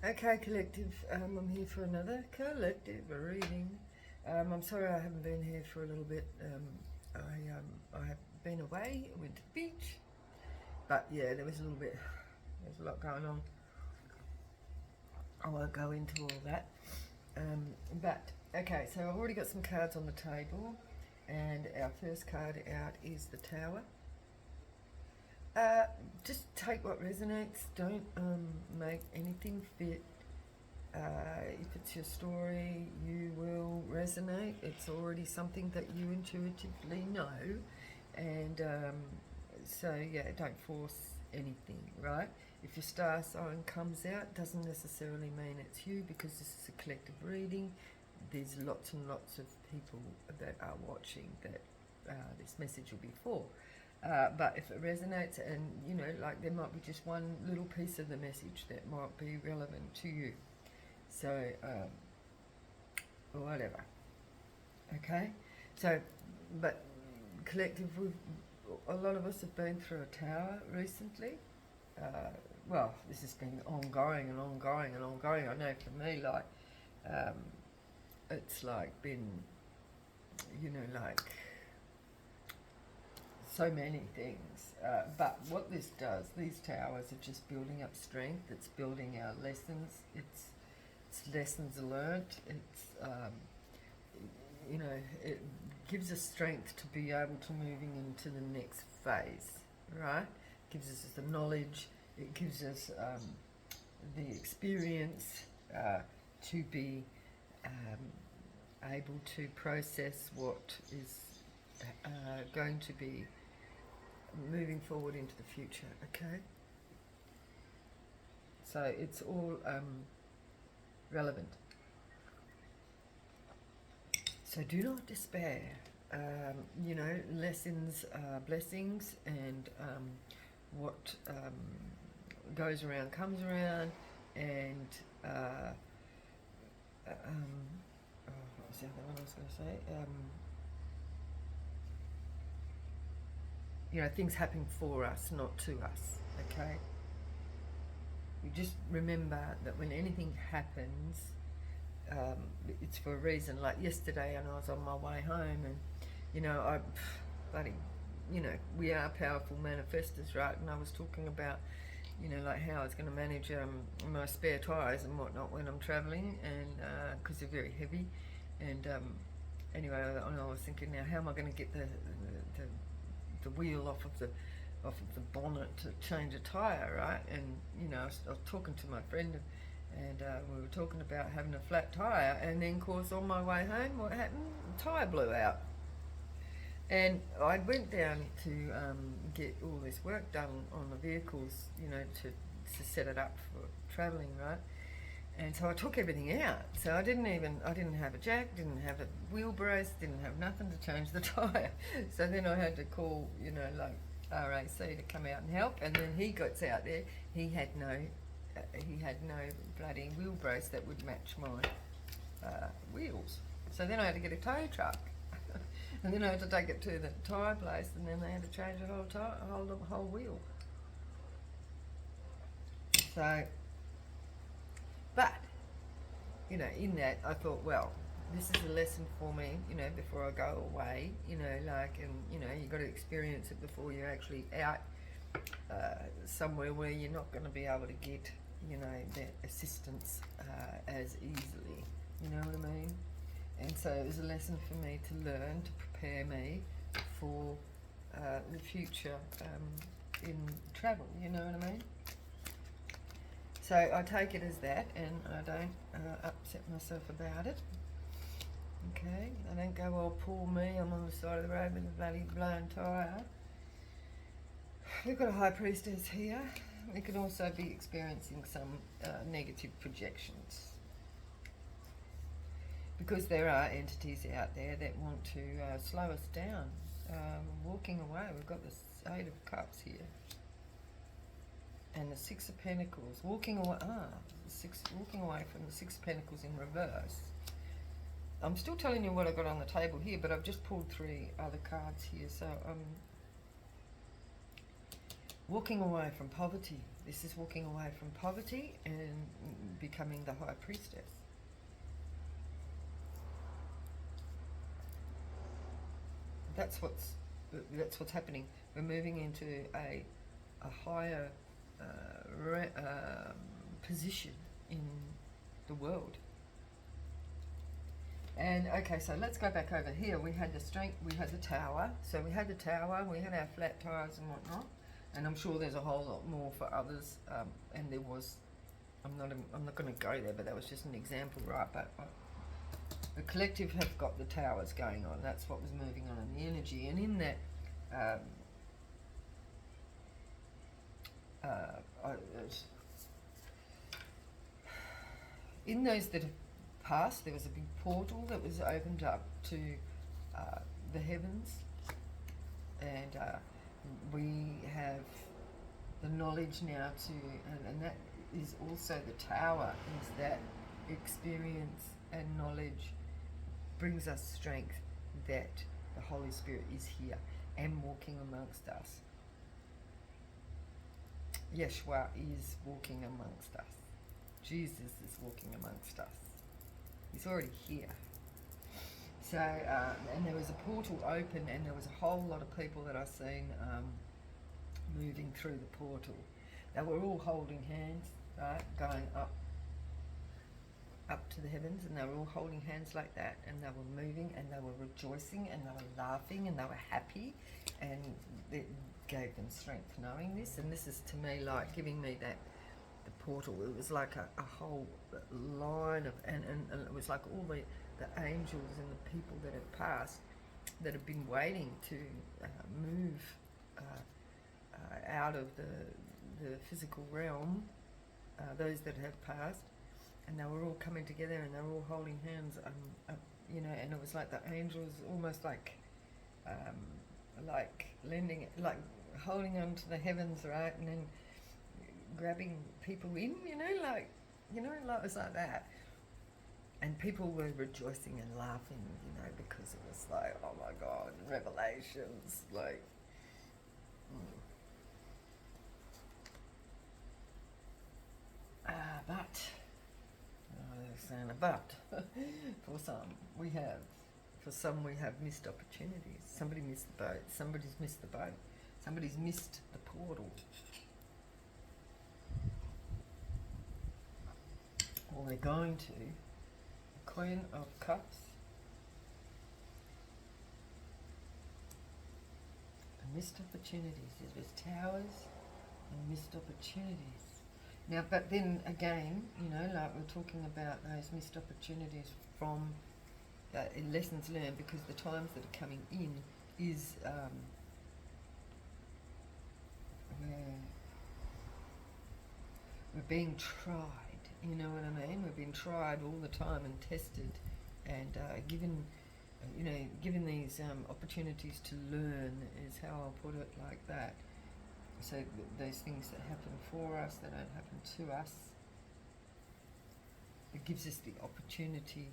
Okay, collective, I'm here for another collective reading. I'm sorry I haven't been here for a little bit. I have been away, I went to the beach, but yeah, there's a lot going on. I won't go into all that. But okay, so I've already got some cards on the table, and our first card out is the Tower. Uh, just take what resonates. Don't make anything fit. If it's your story, you will resonate. It's already something that you intuitively know, and so yeah, don't force anything, right? If your star sign comes out, doesn't necessarily mean it's you, because this is a collective reading. There's lots and lots of people that are watching that this message will be for. But if it resonates, and like there might be just one little piece of the message that might be relevant to you. So, whatever. Okay? So, but collective, a lot of us have been through a tower recently. Well, this has been ongoing and ongoing and ongoing. I know for me, like, it's like been, like so many things. But what this does, these towers are just building up strength. It's building our lessons. It's lessons learnt. It gives us strength to be able to moving into the next phase, right? It gives us the knowledge. It gives us the experience to be able to process what is going to be moving forward into the future, okay? So it's all relevant. So do not despair. Lessons are blessings, and what goes around comes around, and what was the other one I was going to say? Things happen for us, not to us, okay? You just remember that when anything happens, it's for a reason. Like yesterday, and I was on my way home, and we are powerful manifestors, right? And I was talking about, like how I was going to manage my spare tyres and whatnot when I'm travelling, and because they're very heavy. And anyway, I was thinking, now how am I going to get the wheel off of the bonnet to change a tyre, right? And I was talking to my friend, and we were talking about having a flat tyre, and then of course on my way home, what happened? The tyre blew out. And I went down to get all this work done on the vehicles, to set it up for travelling, right? And so I took everything out. So I didn't have a jack, didn't have a wheel brace, didn't have nothing to change the tyre. So then I had to call, like RAC to come out and help. And then he gets out there. He had no bloody wheel brace that would match my wheels. So then I had to get a tow truck. And then I had to take it to the tyre place, and then they had to change the whole wheel. So, but, in that I thought, well, this is a lesson for me, before I go away, you've got to experience it before you're actually out somewhere where you're not going to be able to get, that assistance as easily, you know what I mean? And so it was a lesson for me to learn, to prepare me for the future in travel, you know what I mean? So I take it as that, and I don't upset myself about it. Okay, I don't go, well, poor me, I'm on the side of the road with a bloody blown tyre. We've got a high priestess here. We could also be experiencing some negative projections, because there are entities out there that want to slow us down. Walking away, we've got the Eight of Cups here. And the Six of Pentacles, walking away from the Six of Pentacles in reverse. I'm still telling you what I got on the table here, but I've just pulled 3 other cards here. So walking away from poverty. This is walking away from poverty and becoming the high priestess. That's what's happening. We're moving into a higher position in the world. And okay, so let's go back over here. We had the strength, we had the tower. So we had the tower, we had our flat tires and whatnot. And I'm sure there's a whole lot more for others. And there was, I'm not going to go there, but that was just an example, right? But the collective have got the towers going on. That's what was moving on in the energy. And in that, in those that have passed, there was a big portal that was opened up to the heavens, and we have the knowledge now to, and that is also the tower, is that experience and knowledge brings us strength that the Holy Spirit is here and walking amongst us. Yeshua is walking amongst us. Jesus is walking amongst us. He's already here. So, and there was a portal open, and there was a whole lot of people that I've seen moving through the portal. They were all holding hands, right, going up to the heavens, and they were all holding hands like that, and they were moving, and they were rejoicing, and they were laughing, and they were happy, and it gave them strength knowing this. And this is to me like giving me that, the portal. It was like a whole line of, and it was like all the angels and the people that have passed, that have been waiting to move out of the physical realm, those that have passed, and they were all coming together, and they were all holding hands, you know, and it was like the angels almost like lending, like holding on to the heavens, right, and then grabbing people in, like it was like that. And people were rejoicing and laughing, because it was like, oh my God, revelations, like, they're saying a but. For some we have missed opportunities. Somebody missed the boat. Somebody's missed the boat. Somebody's missed the portal. Or they're going to. Queen of Cups. Missed opportunities. There's towers and missed opportunities. Now, but then again, like we're talking about those missed opportunities from lessons learned, because the times that are coming in is where we're being tried. You know what I mean? We're being tried all the time and tested, and given these opportunities to learn, is how I'll put it, like that. So those things that happen for us, that don't happen to us, it gives us the opportunity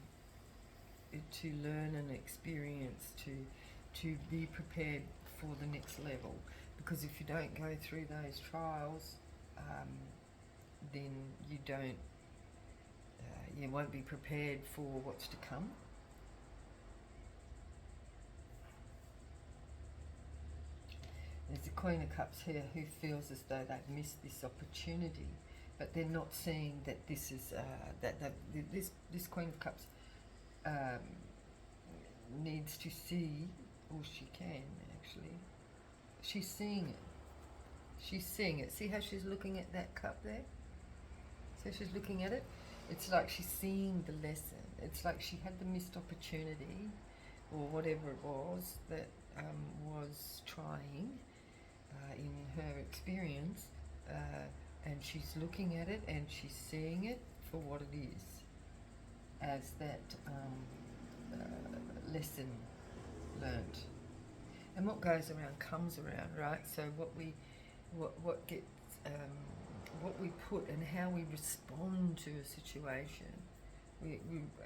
to learn and experience, to be prepared for the next level. Because if you don't go through those trials, then you won't be prepared for what's to come. There's the Queen of Cups here, who feels as though they've missed this opportunity, but they're not seeing that this is this Queen of Cups needs to see, or she can actually. She's seeing it. She's seeing it. See how she's looking at that cup there? So she's looking at it. It's like she's seeing the lesson. It's like she had the missed opportunity, or whatever it was that was trying in her experience, and she's looking at it and she's seeing it for what it is, as that lesson learnt. And what goes around comes around, right? So what gets what we put and how we respond to a situation,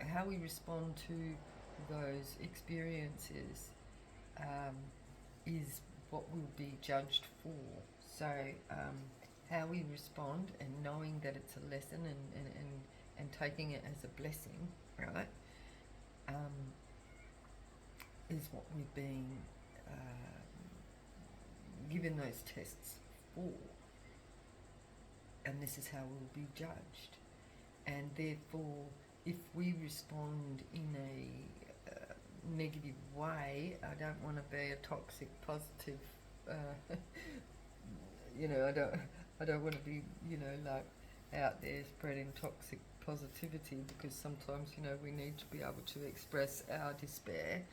how we respond to those experiences is what we'll be judged for. So how we respond, and knowing that it's a lesson, and taking it as a blessing, right, is what we've been given those tests for. And this is how we'll be judged. And therefore, if we respond in a negative way, I don't want to be a toxic positive, I don't want to be, like out there spreading toxic positivity, because sometimes, we need to be able to express our despair.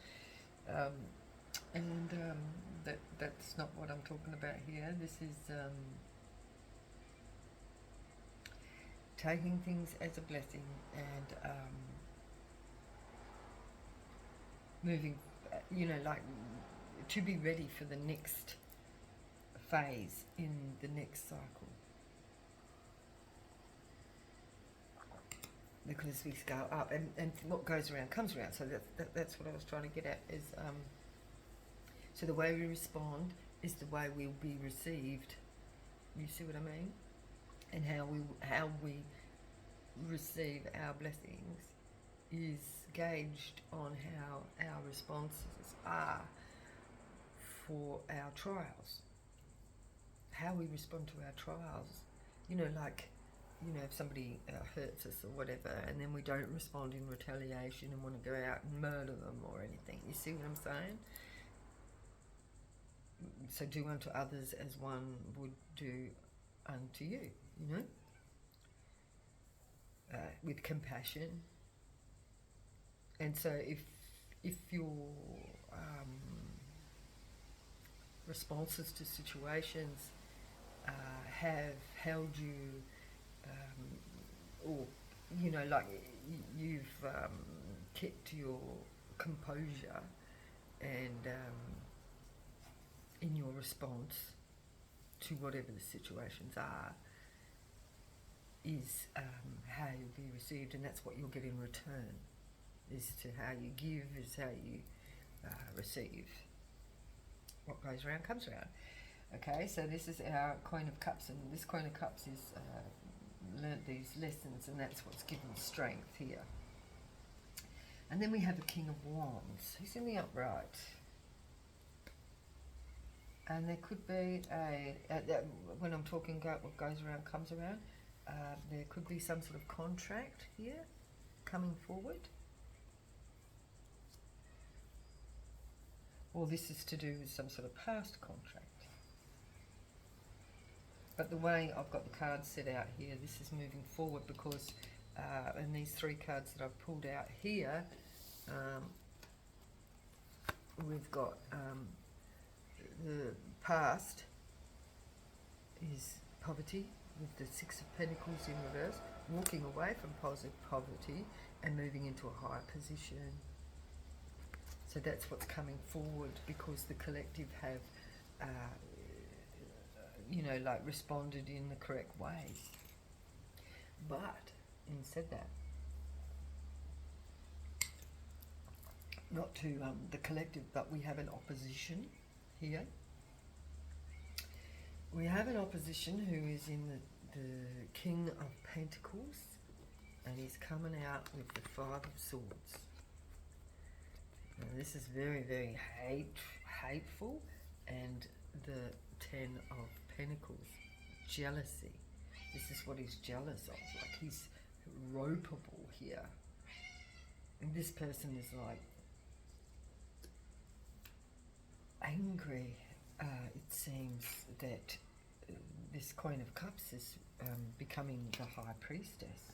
That's not what I'm talking about here. This is taking things as a blessing and moving, like to be ready for the next phase in the next cycle. Because we scale up, and what goes around comes around. So that's what I was trying to get at, is so the way we respond is the way we'll be received. You see what I mean? And how we receive our blessings is gauged on how our responses are for our trials. How we respond to our trials, if somebody hurts us or whatever, and then we don't respond in retaliation and want to go out and murder them or anything. You see what I'm saying? So do unto others as one would do unto you, with compassion. And so if your responses to situations have held you, or you've kept your composure and in your response to whatever the situations are, is how you'll be received, and that's what you'll get in return. Is to how you give, is how you receive. What goes around comes around. Okay, so this is our Queen of Cups, and this Queen of Cups is learnt these lessons, and that's what's given strength here. And then we have a King of Wands. He's in the upright. And there could be when I'm talking about what goes around comes around, there could be some sort of contract here coming forward. Or this is to do with some sort of past contract. But the way I've got the cards set out here, this is moving forward, because and these three cards that I've pulled out here, we've got the past is poverty, with the Six of Pentacles in reverse, walking away from poverty and moving into a higher position. So that's what's coming forward, because the collective have responded in the correct ways. But having said that, not to the collective, but we have an opposition here. We have an opposition who is in the King of Pentacles, and he's coming out with the Five of Swords. Now this is very, very hateful, and the Ten of Pentacles, jealousy. This is what he's jealous of. Like, he's ropeable here. And this person is like angry. It seems that this Queen of Cups is becoming the High Priestess.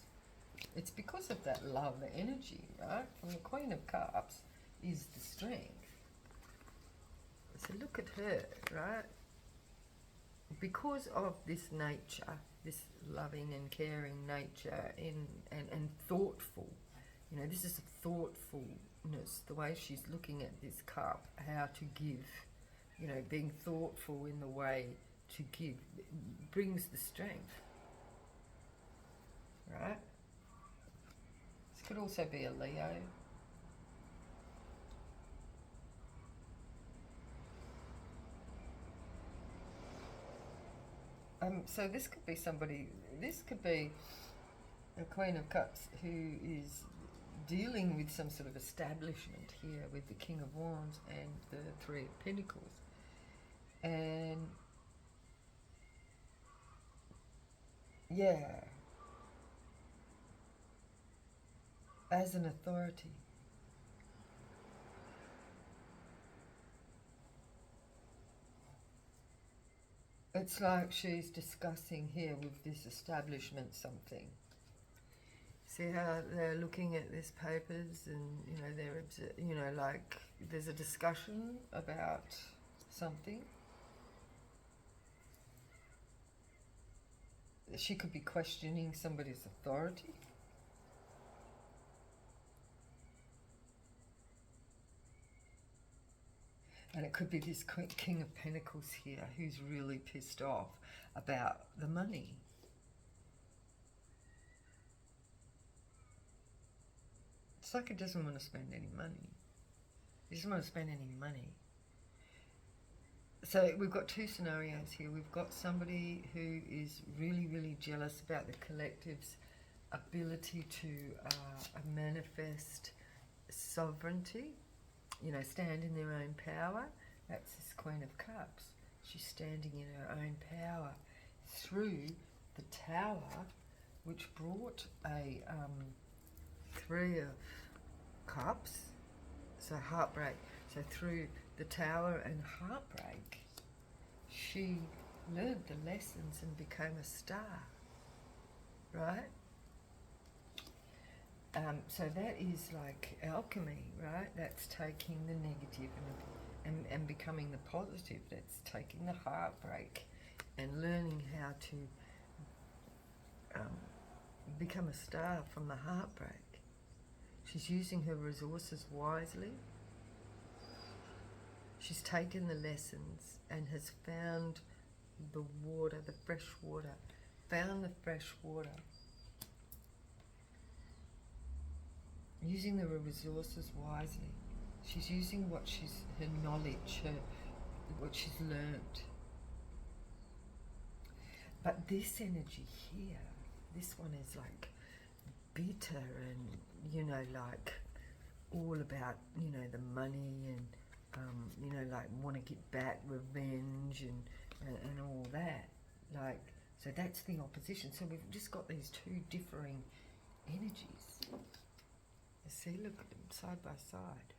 It's because of that love energy, right? From the Queen of Cups is the strength. So look at her, right? Because of this nature, this loving and caring nature, and thoughtful, this is a thoughtfulness, the way she's looking at this cup, how to give, being thoughtful in the way to give, brings the strength, right? This could also be a Leo. So this could be somebody, this could be a Queen of Cups who is dealing with some sort of establishment here with the King of Wands and the Three of Pentacles. And yeah, as an authority. It's like she's discussing here with this establishment something. See how they're looking at these papers and, you know, they're, like there's a discussion about something. She could be questioning somebody's authority. And it could be this King of Pentacles here who's really pissed off about the money. It's like it doesn't want to spend any money. It doesn't want to spend any money. So we've got two scenarios here. We've got somebody who is really, really jealous about the collective's ability to manifest sovereignty, stand in their own power. That's this Queen of Cups. She's standing in her own power through the Tower, which brought a Three of Cups, so heartbreak. So through the Tower and heartbreak, she learned the lessons and became a star, right? So that is like alchemy, right? That's taking the negative and becoming the positive. That's taking the heartbreak and learning how to become a star from the heartbreak. She's using her resources wisely. She's taken the lessons and has found the water, the fresh water, found the fresh water. Using the resources wisely. She's using her knowledge, what she's learnt. But this energy here, this one is like bitter and, like all about, the money and, like want to get back, revenge and all that. Like, so that's the opposition. So we've just got these two differing energies. You see, look at them side by side.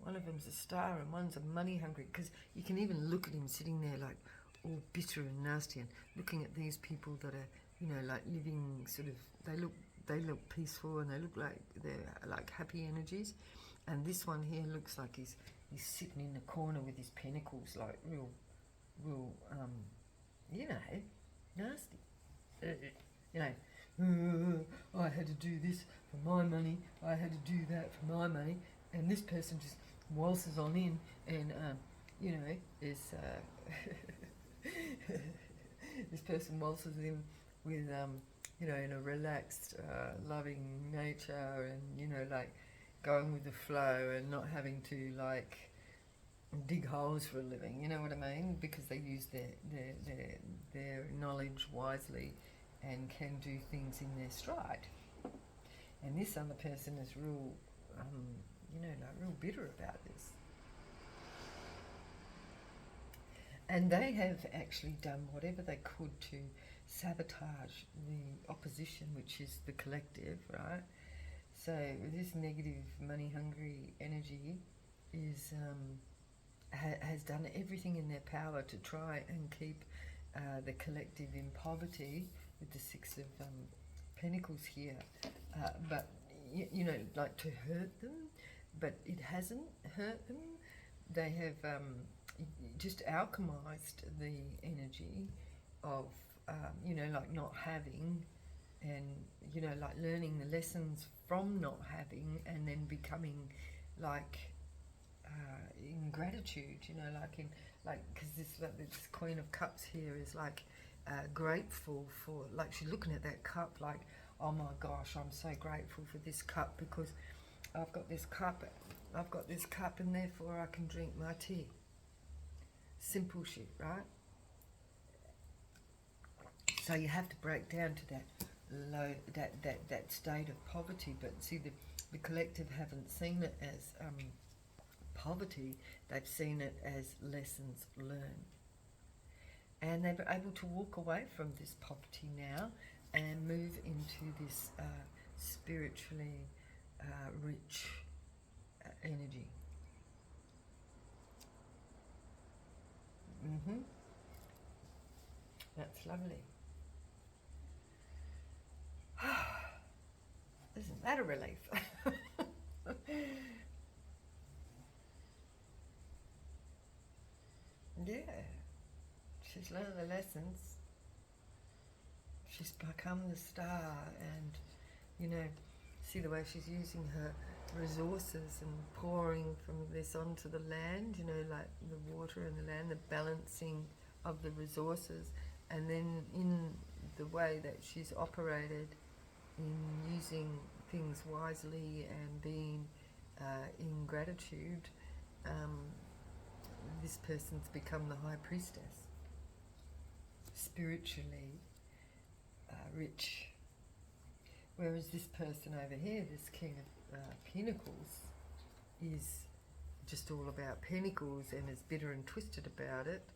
One of them's a star and one's a money hungry, because you can even look at him sitting there like all bitter and nasty and looking at these people that are, like living sort of, they look peaceful and they look like they're like happy energies. And this one here looks like he's sitting in the corner with his pentacles, like real, nasty. I had to do this for my money, I had to do that for my money, and this person just waltzes on in and, is, this person waltzes in with, in a relaxed, loving nature and, like going with the flow and not having to, like, dig holes for a living, you know what I mean? Because they use their knowledge wisely and can do things in their stride. And this other person is real, real bitter about this. And they have actually done whatever they could to sabotage the opposition, which is the collective, right? So this negative, money-hungry energy is has done everything in their power to try and keep the collective in poverty with the Six of Pentacles here, but like to hurt them, but it hasn't hurt them. They have just alchemized the energy of like not having, and like learning the lessons from not having, and then becoming like in gratitude, because this Queen of Cups here is like grateful for, like she's looking at that cup like, oh my gosh, I'm so grateful for this cup because I've got this cup and therefore I can drink my tea. Simple shit, right? So you have to break down to that low, that state of poverty. But see, the collective haven't seen it as poverty. They've seen it as lessons learned, and they're able to walk away from this poverty now and move into this spiritually rich energy. That's lovely. Isn't that a relief? Yeah, she's learned the lessons. She's become the star, and you know, see the way she's using her resources and pouring from this onto the land, you know, like the water and the land, the balancing of the resources, and then in the way that she's operated in using things wisely and being in gratitude, this person's become the high priestess, spiritually rich. Whereas this person over here, this King of Pentacles, is just all about pentacles and is bitter and twisted about it.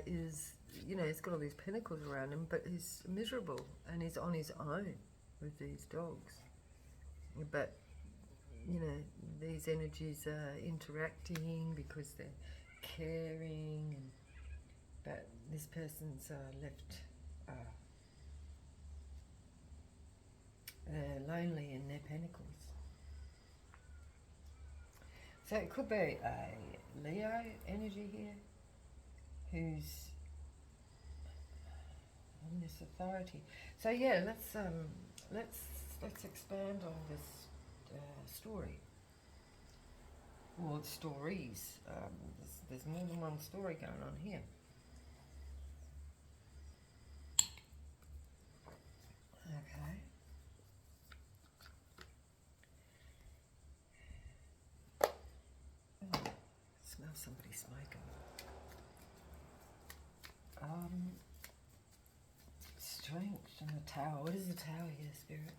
Is, you know, he's got all these pentacles around him, but he's miserable and he's on his own with these dogs. But, you know, these energies are interacting because they're caring, and, but this person's left lonely in their pentacles. So it could be a Leo energy here who's on this authority. So yeah, let's expand on this story, or stories. There's more than one story going on here. Okay. Oh, smell somebody smoking. Strength in the tower. What is the tower here, Spirit?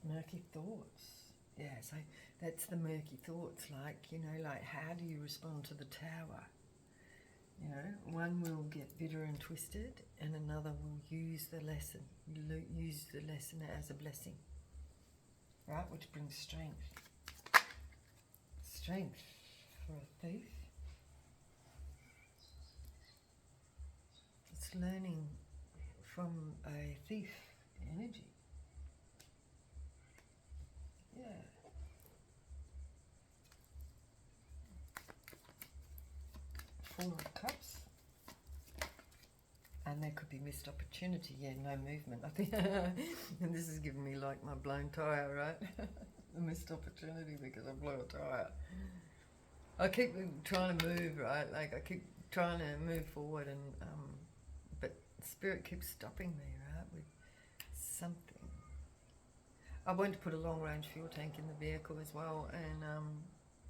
Murky thoughts. Yeah, so that's the murky thoughts, like, you know, like how do you respond to the tower? You know, one will get bitter and twisted, and another will use the lesson, use the lesson as a blessing, right? Which brings strength. Strength for a thief. It's learning from a thief energy. Yeah. Four of Cups. And there could be missed opportunity. Yeah, no movement. I think, and this is giving me like my blown tyre, right? A missed opportunity because I blew a tyre. I keep trying to move, right? Like I keep trying to move forward, and but Spirit keeps stopping me, right, with something. I went to put a long range fuel tank in the vehicle as well, and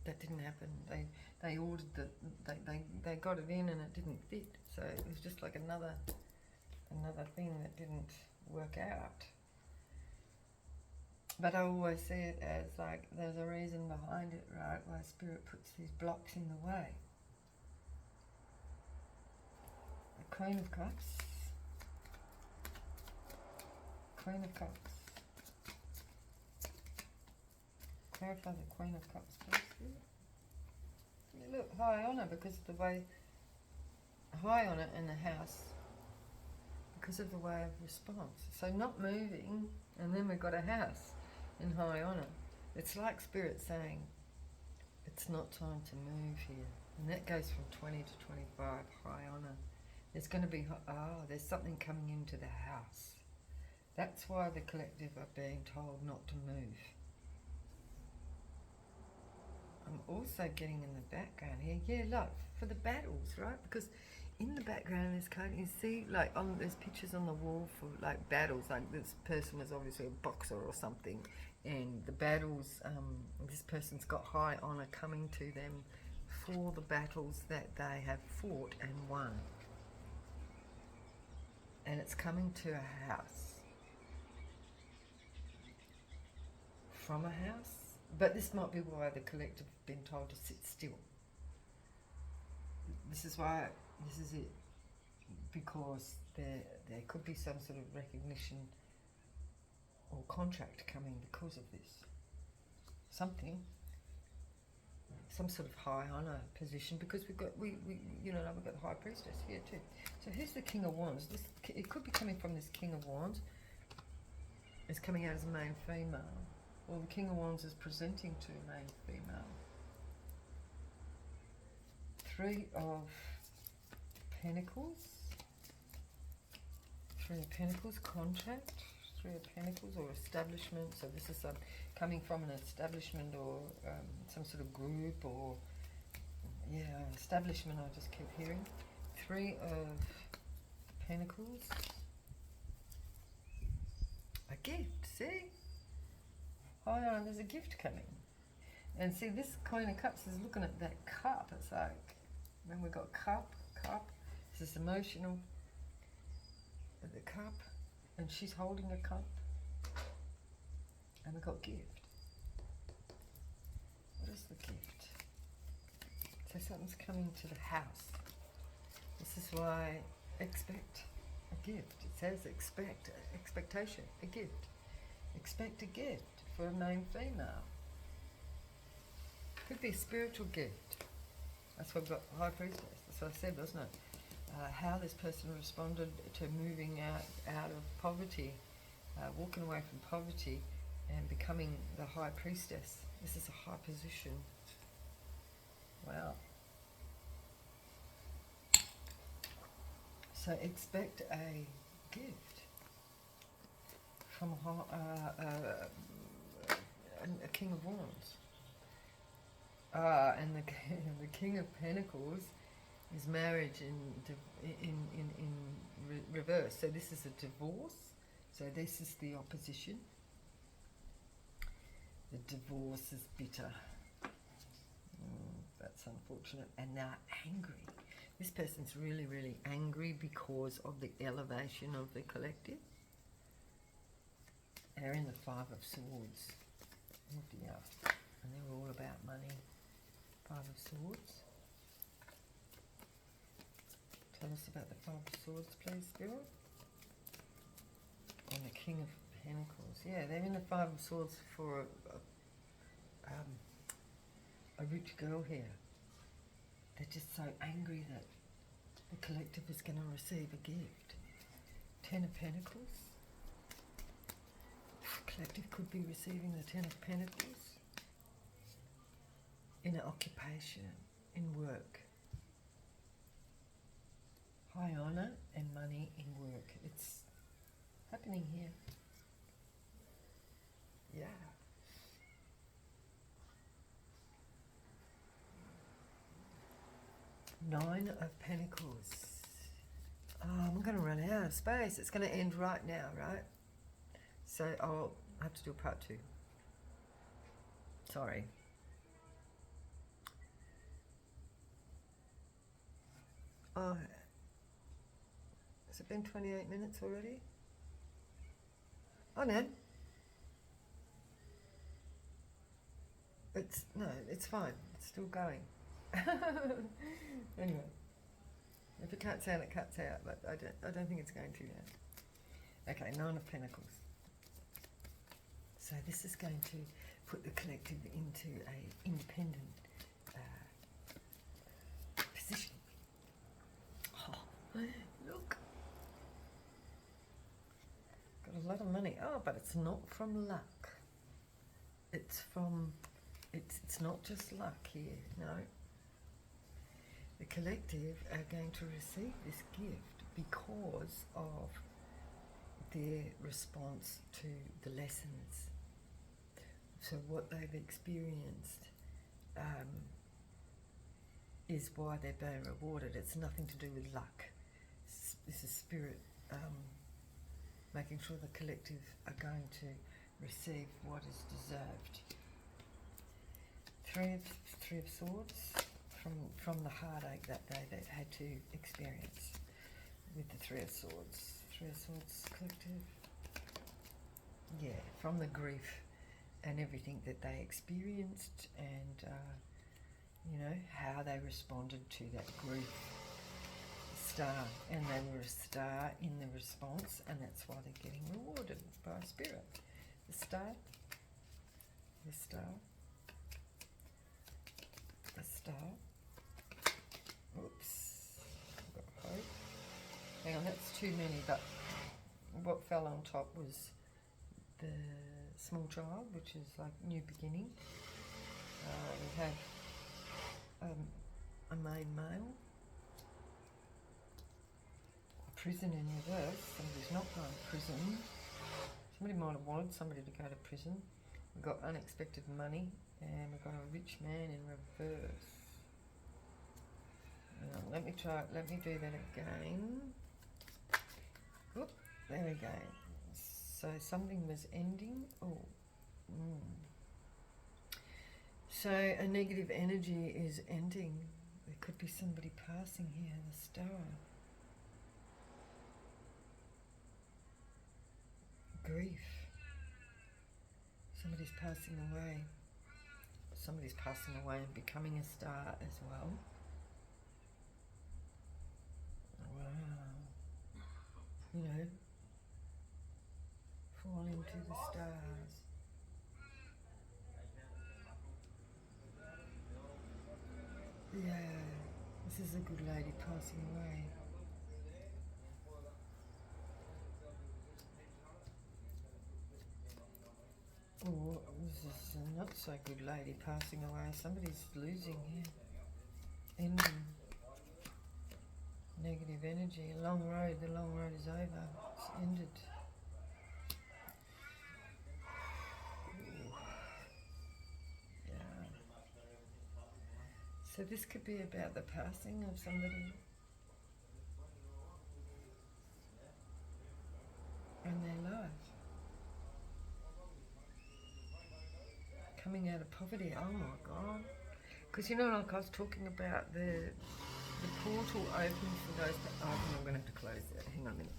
that didn't happen. They ordered they got it in and it didn't fit, so it was just like another thing that didn't work out. But I always see it as like there's a reason behind it, right? Why Spirit puts these blocks in the way. The Queen of Cups. Queen of Cups. Clarify the Queen of Cups, please. You look high on her because of the way, high on it in the house, because of the way of response. So not moving, and then we've got a house in high honor. It's like Spirit saying, it's not time to move here. And that goes from 20 to 25, high honor. There's going to be, there's something coming into the house. That's why the collective are being told not to move. I'm also getting in the background here, yeah, look, for the battles, right? Because in the background is kind of, you see, like there's pictures on the wall for like battles, like this person was obviously a boxer or something, and the battles, this person's got high honor coming to them for the battles that they have fought and won. and it's coming to a house. From a house. But this might be why the collective have been told to sit still. This is why, this is it. Because there could be some sort of recognition or contract coming because of this. Something. Some sort of high honour position, because we've got we've got the High Priestess here too. So here's the King of Wands. It could be coming from this King of Wands. It's coming out as a male female. Or the King of Wands is presenting to a male female. Three of Pentacles. Three of Pentacles, contract. Three of Pentacles, or establishment. So this is coming from an establishment, or some sort of group, or establishment. I just keep hearing. Three of Pentacles. A gift, see? Hold on, there's a gift coming. And see, this Queen of Cups is looking at that cup. It's like, when we got cup, this is emotional. The cup, and she's holding a cup. And we got gift. What is the gift? So something's coming to the house. This is why expect a gift. It says expectation, a gift. Expect a gift for a male female. Could be a spiritual gift. That's what we've got, High Priestess. That's what I said, wasn't it? How this person responded to moving out of poverty, walking away from poverty and becoming the High Priestess. This is a high position. Wow. So expect a gift from a King of Wands. And the King of Pentacles is marriage in reverse. So this is a divorce. So this is the opposition. The divorce is bitter. That's unfortunate. And they're angry. This person's really, really angry because of the elevation of the collective. They're in the Five of Swords. Oh dear. And they're all about money. Five of Swords. Tell us about the Five of Swords, please, Spirit. And the King of Pentacles. Yeah, they're in the Five of Swords for a rich girl here. They're just so angry that the collective is going to receive a gift. Ten of Pentacles. Collective could be receiving the Ten of Pentacles in an occupation, in work. High honour and money in work. It's happening here. Yeah. Nine of Pentacles. Oh, I'm going to run out of space. It's going to end right now, right? So I'll have to do a part 2. Sorry. Oh, has it been 28 minutes already? Oh no. It's fine. It's still going. Anyway, if it cuts out, it cuts out. But I don't think it's going to now. Okay, Nine of Pentacles. So this is going to put the collective into a independent position. Oh, look. Got a lot of money. Oh, but it's not from luck. It's not just luck here, no. The collective are going to receive this gift because of their response to the lessons. So what they've experienced is why they're being rewarded. It's nothing to do with luck. This is spirit making sure the collective are going to receive what is deserved. Three of Swords, from the heartache that they had to experience with the Three of Swords. Three of Swords collective. Yeah, from the grief and everything that they experienced, and you know, how they responded to that grief. Star, and they were a star in the response, and that's why they're getting rewarded by spirit. The star, the star, the star. Oops, I've got hope. Hang on, that's too many, but what fell on top was the small child, which is like new beginning. We have a main male. Prison in reverse. Somebody's not going to prison. Somebody might have wanted somebody to go to prison. We've got unexpected money, and we've got a rich man in reverse. Let me do that again. Oop, there we go. So something was ending. Oh. So a negative energy is ending. There could be somebody passing here, the star. Grief. Somebody's passing away. Somebody's passing away and becoming a star as well. Wow. You know, fall into the stars. Yeah, this is a good lady passing away. Oh, this is a not so good lady passing away. Somebody's losing here. Ending. Negative energy. A long road. The long road is over. It's ended. Yeah. So this could be about the passing of somebody. And their life. Coming out of poverty, oh my God. Because you know, like I was talking about the portal open for those, oh, I'm going to have to close that, hang on a minute.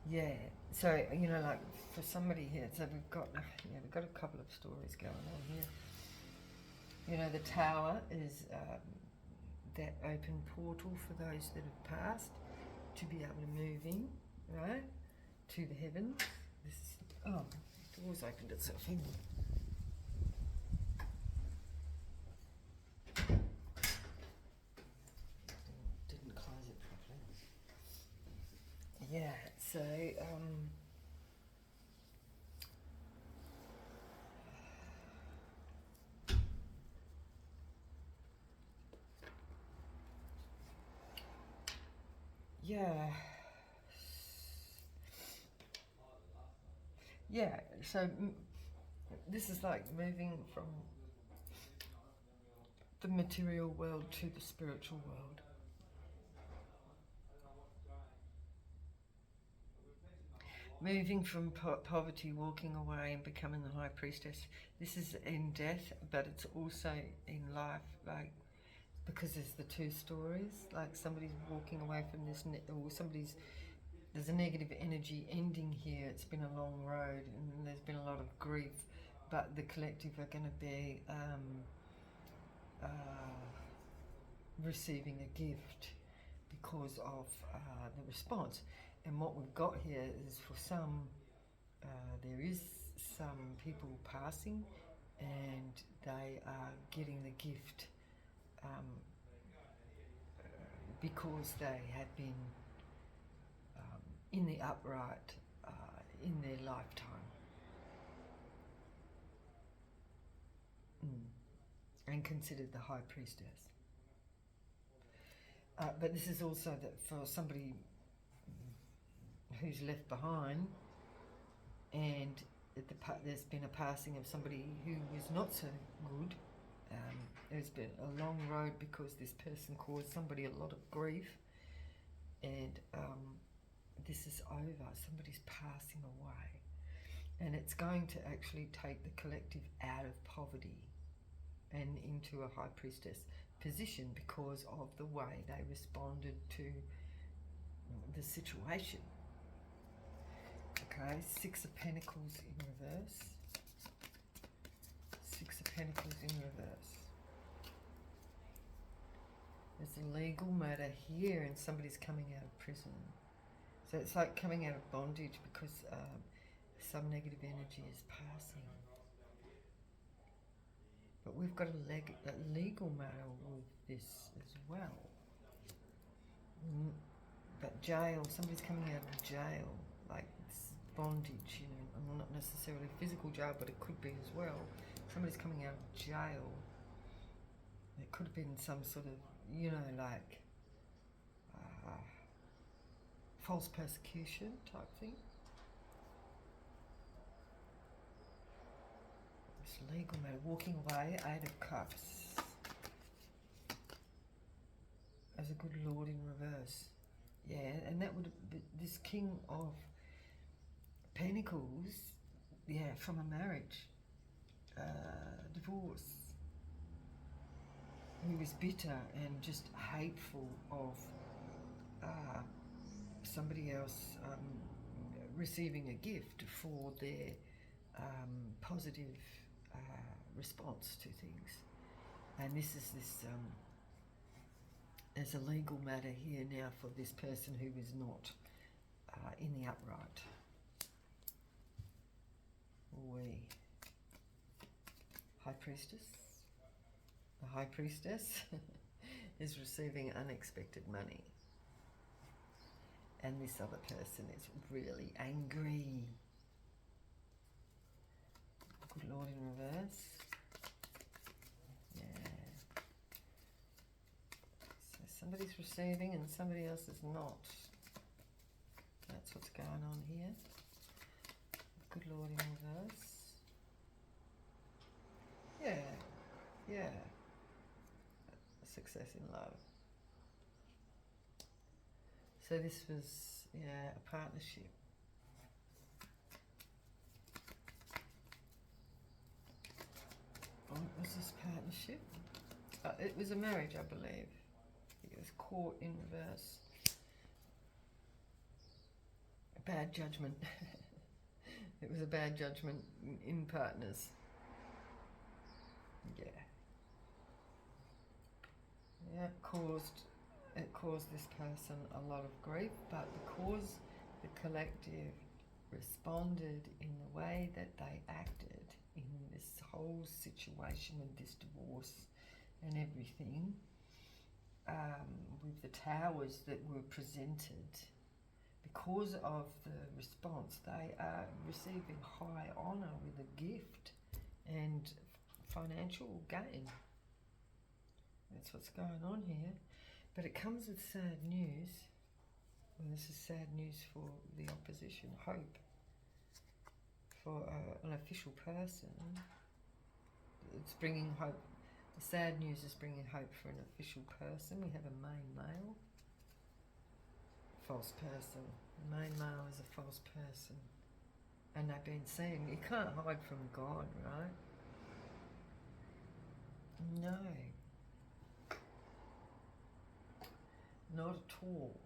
Yeah, so, you know, like for somebody here, so we've got a couple of stories going on here. You know, the tower is that open portal for those that have passed to be able to move in, right, to the heavens. This is, oh, the door's opened itself. Hang on. Didn't close it properly. Yeah, so yeah, so this is like moving from the material world to the spiritual world. Moving from poverty, walking away and becoming the high priestess. This is in death, but it's also in life, like, because there's the two stories, like somebody's walking away from this, or there's a negative energy ending here. It's been a long road and there's been a lot of grief, but the collective are going to be receiving a gift because of the response. And what we've got here is, for some, there is some people passing and they are getting the gift because they have been in the upright in their lifetime. And considered the high priestess. But this is also that for somebody who's left behind, and there's been a passing of somebody who was not so good. There's been a long road because this person caused somebody a lot of grief, and this is over. Somebody's passing away. And it's going to actually take the collective out of poverty and into a high priestess position because of the way they responded to the situation. Okay, Six of Pentacles in reverse. Six of Pentacles in reverse. There's a legal matter here and somebody's coming out of prison. So it's like coming out of bondage because some negative energy is passing. But we've got a legal matter with this as well. But jail, somebody's coming out of jail, like bondage, you know, not necessarily physical jail, but it could be as well. Somebody's coming out of jail. It could have been some sort of, you know, like false persecution type thing. It's legal matter, walking away, Eight of Cups. As a good Lord in reverse. Yeah, and that would be this King of Pentacles, yeah, from a marriage, divorce. He was bitter and just hateful of somebody else receiving a gift for their positive response to things. And this is this, there's a legal matter here now for this person who is not in the upright. High Priestess. The High Priestess is receiving unexpected money. And this other person is really angry. Good Lord in reverse. Yeah. So somebody's receiving and somebody else is not. That's what's going on here. Good Lord in reverse. Yeah. Success in love. So this was, yeah, a partnership. What was this partnership? It was a marriage, I believe. It was caught in reverse. A bad judgment. It was a bad judgment in partners. Yeah. Yeah, it caused this person a lot of grief, but because the collective responded in the way that they acted in this whole situation with this divorce and everything, with the towers that were presented, because of the response, they are receiving high honour with a gift and financial gain. That's what's going on here. But it comes with sad news. And this is sad news for the opposition. Hope. For an official person. It's bringing hope. The sad news is bringing hope for an official person. We have a main male. False person. The main male is a false person. And they've been seen. You can't hide from God, right? No. Not at all.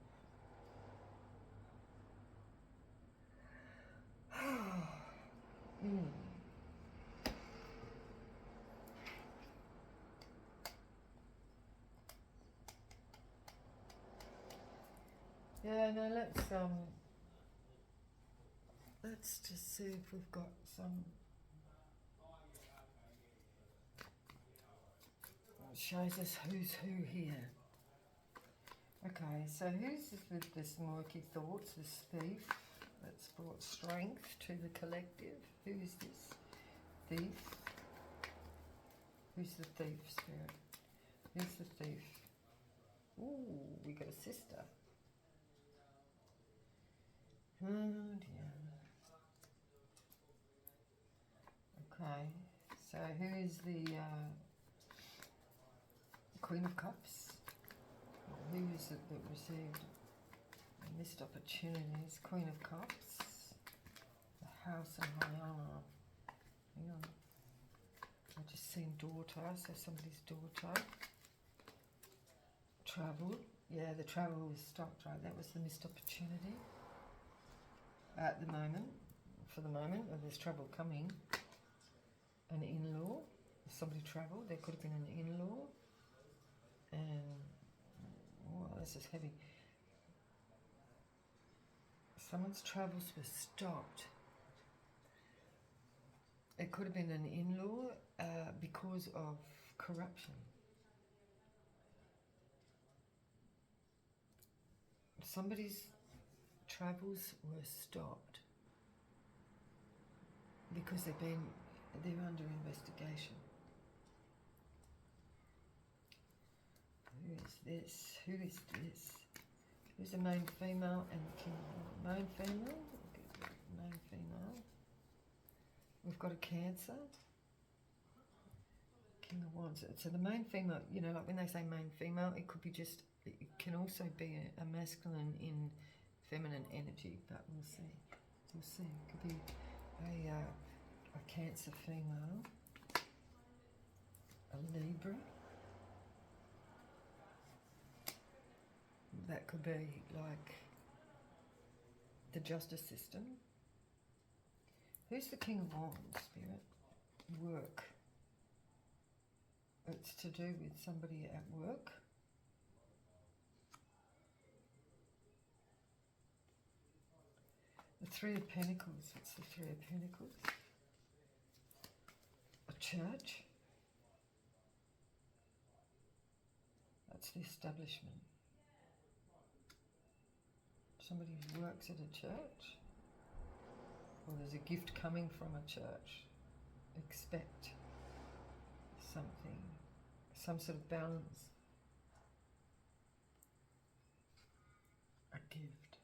Yeah, no, let's just see if we've got some. It shows us who's who here. Okay, so who's this with this murky thoughts, this thief that's brought strength to the collective? Who is this thief? Who's the thief, Spirit? Who's the thief? Ooh, we got a sister. Oh dear. Okay, so who is the Queen of Cups? Who is it that received Missed opportunities. Queen of Cups. The House and Hyana. Hang on. I just seen daughter, so somebody's daughter. Travel. Yeah, the travel was stopped, right? That was the missed opportunity. At the moment, for the moment, there's trouble coming. An in-law. If somebody travelled, there could have been an in-law. And, oh, this is heavy. Someone's travels were stopped. It could have been an in-law because of corruption. Somebody's travels were stopped because they're under investigation. Who is this? Who is this? Who's the main female and the king? Main female? Main female. We've got a Cancer. King of Wands. So the main female, you know, like when they say main female, it could be just, it can also be a masculine in feminine energy, but we'll see. We'll see. It could be a Cancer female, a Libra. That could be like the justice system. Who's the King of Wands, Spirit? Work. It's to do with somebody at work. The Three of Pentacles. What's the Three of Pentacles? A church. That's the establishment. Somebody who works at a church. Or there's a gift coming from a church. Expect something, some sort of balance. A gift.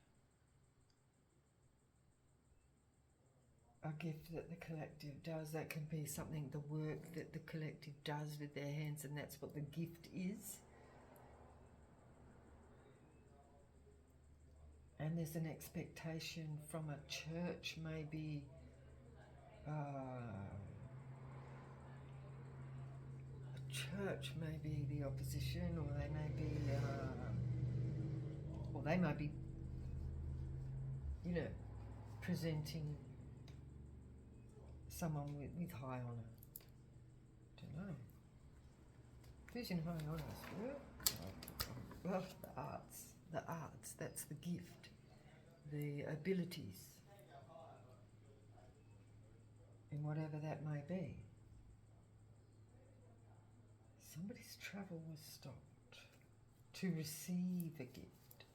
A gift that the collective does. That can be something, the work that the collective does with their hands, and that's what the gift is. And there's an expectation from a church, maybe a church may be the opposition, or they may be, you know, presenting someone with high honour. Don't know. Who's in high honour, Spirit? Well, the arts, that's the gift, the abilities, in whatever that may be. Somebody's travel was stopped to receive a gift,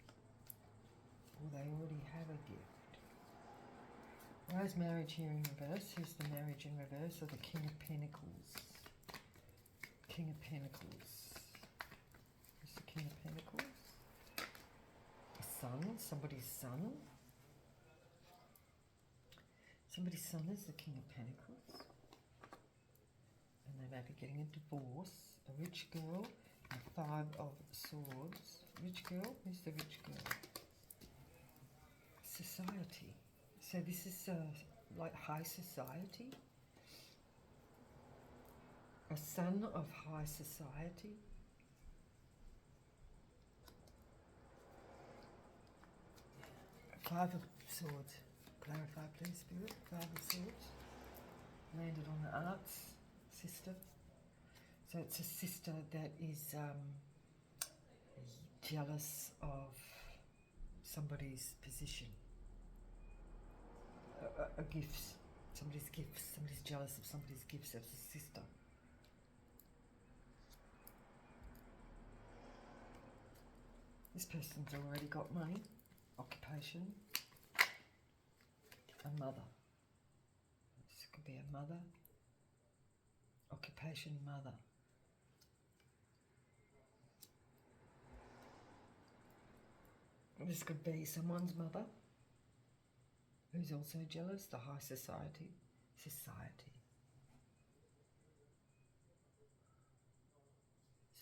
or they already have a gift. Why is marriage here in reverse? Who's the marriage in reverse? Or the King of Pentacles? King of Pentacles. Who's the King of Pentacles? A son, somebody's son. Somebody's son is the King of Pentacles. And they may be getting a divorce. A rich girl, and Five of Swords. Rich girl? Who's the rich girl? Society. So this is like high society. A son of high society. Five of Swords. Clarify, please, Spirit. Five of Swords. Landed on the arts. Sister. So it's a sister that is jealous of somebody's position. A gifts. Somebody's gifts. Somebody's jealous of somebody's gifts. That's a sister. This person's already got money, occupation, a mother. This could be a mother, occupation, mother. This could be someone's mother who's also jealous, the high society. It's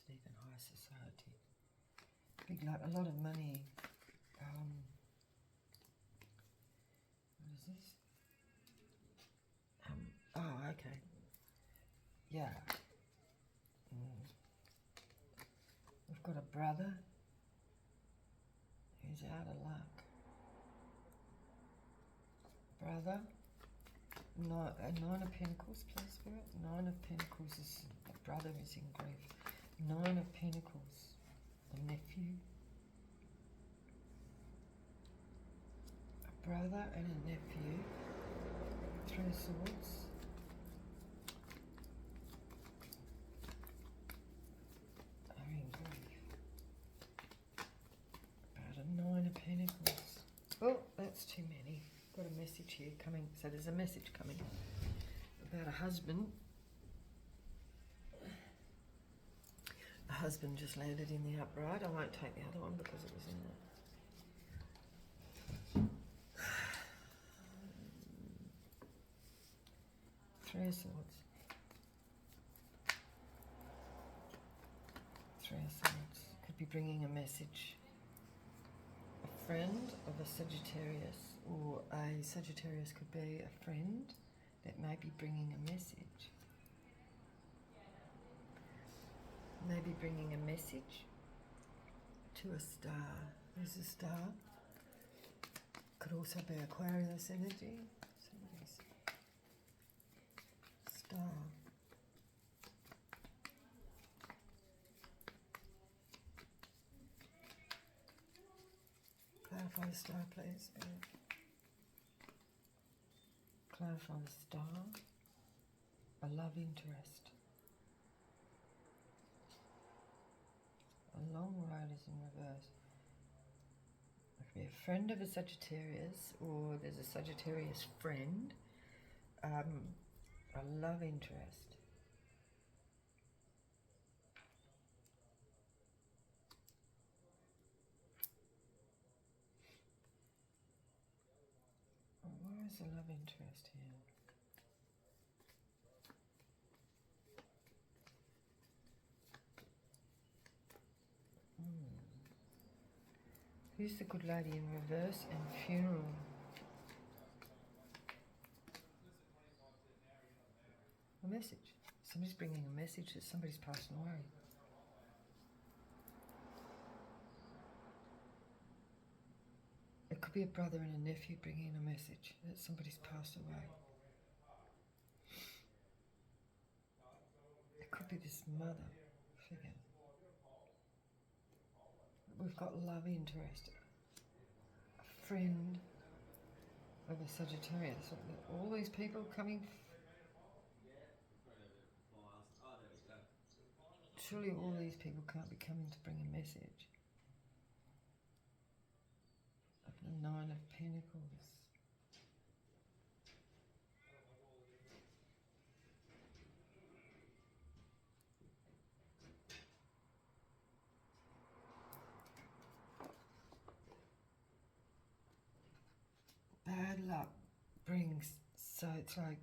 even high society. Big, like a lot of money, Yeah. We've got a brother who's out of luck. Brother. No, a Nine of Pentacles, please, Spirit. Nine of Pentacles is a brother is in grief. Nine of Pentacles, a nephew. A brother and a nephew. Three of Swords. Are in grief. About a Nine of Pentacles. Oh, that's too many. Got a message here coming. So there's a message coming about a husband. A husband just landed in the upright. I won't take the other one because it was in there. Three of Swords. Three of Swords. Could be bringing a message. A friend of a Sagittarius, or a Sagittarius could be a friend that may be bringing a message. Maybe bringing a message to a star. There's a star. Could also be Aquarius energy. Somebody's star. Clarify the star, please. Clarify the star. A love interest. A long road is in reverse. It could be a friend of a Sagittarius, or there's a Sagittarius friend. A love interest. Where is the love interest here? Who's the good lady in reverse and funeral? A message. Somebody's bringing a message that somebody's passing away. It could be a brother and a nephew bringing a message that somebody's passed away. It could be this mother figure. We've got love interest. A friend of a Sagittarius. All these people coming. Surely all these people can't be coming to bring a message. Of the Nine of Pentacles. Bad luck brings, so it's like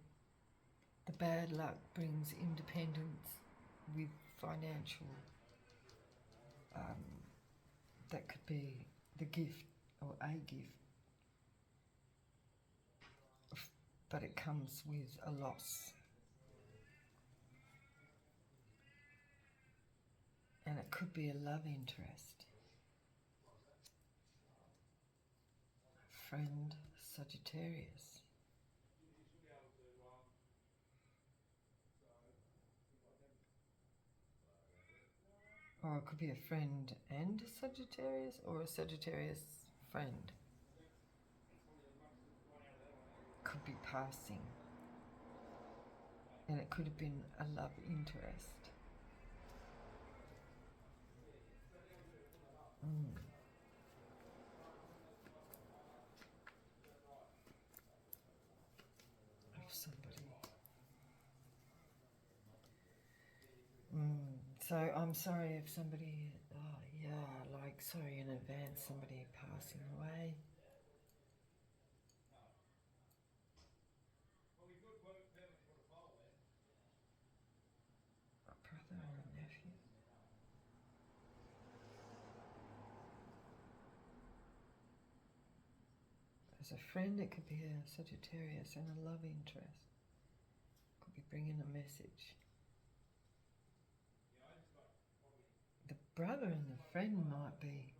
the bad luck brings independence with financial, that could be the gift or a gift, but it comes with a loss. And it could be a love interest. Friend Sagittarius. Or it could be a friend and a Sagittarius, or a Sagittarius friend. Could be passing. And it could have been a love interest. Of somebody. So I'm sorry if somebody, sorry in advance, somebody passing away. A brother or a nephew. As a friend, it could be a Sagittarius and a love interest. Could be bringing a message. brother and the friend might be.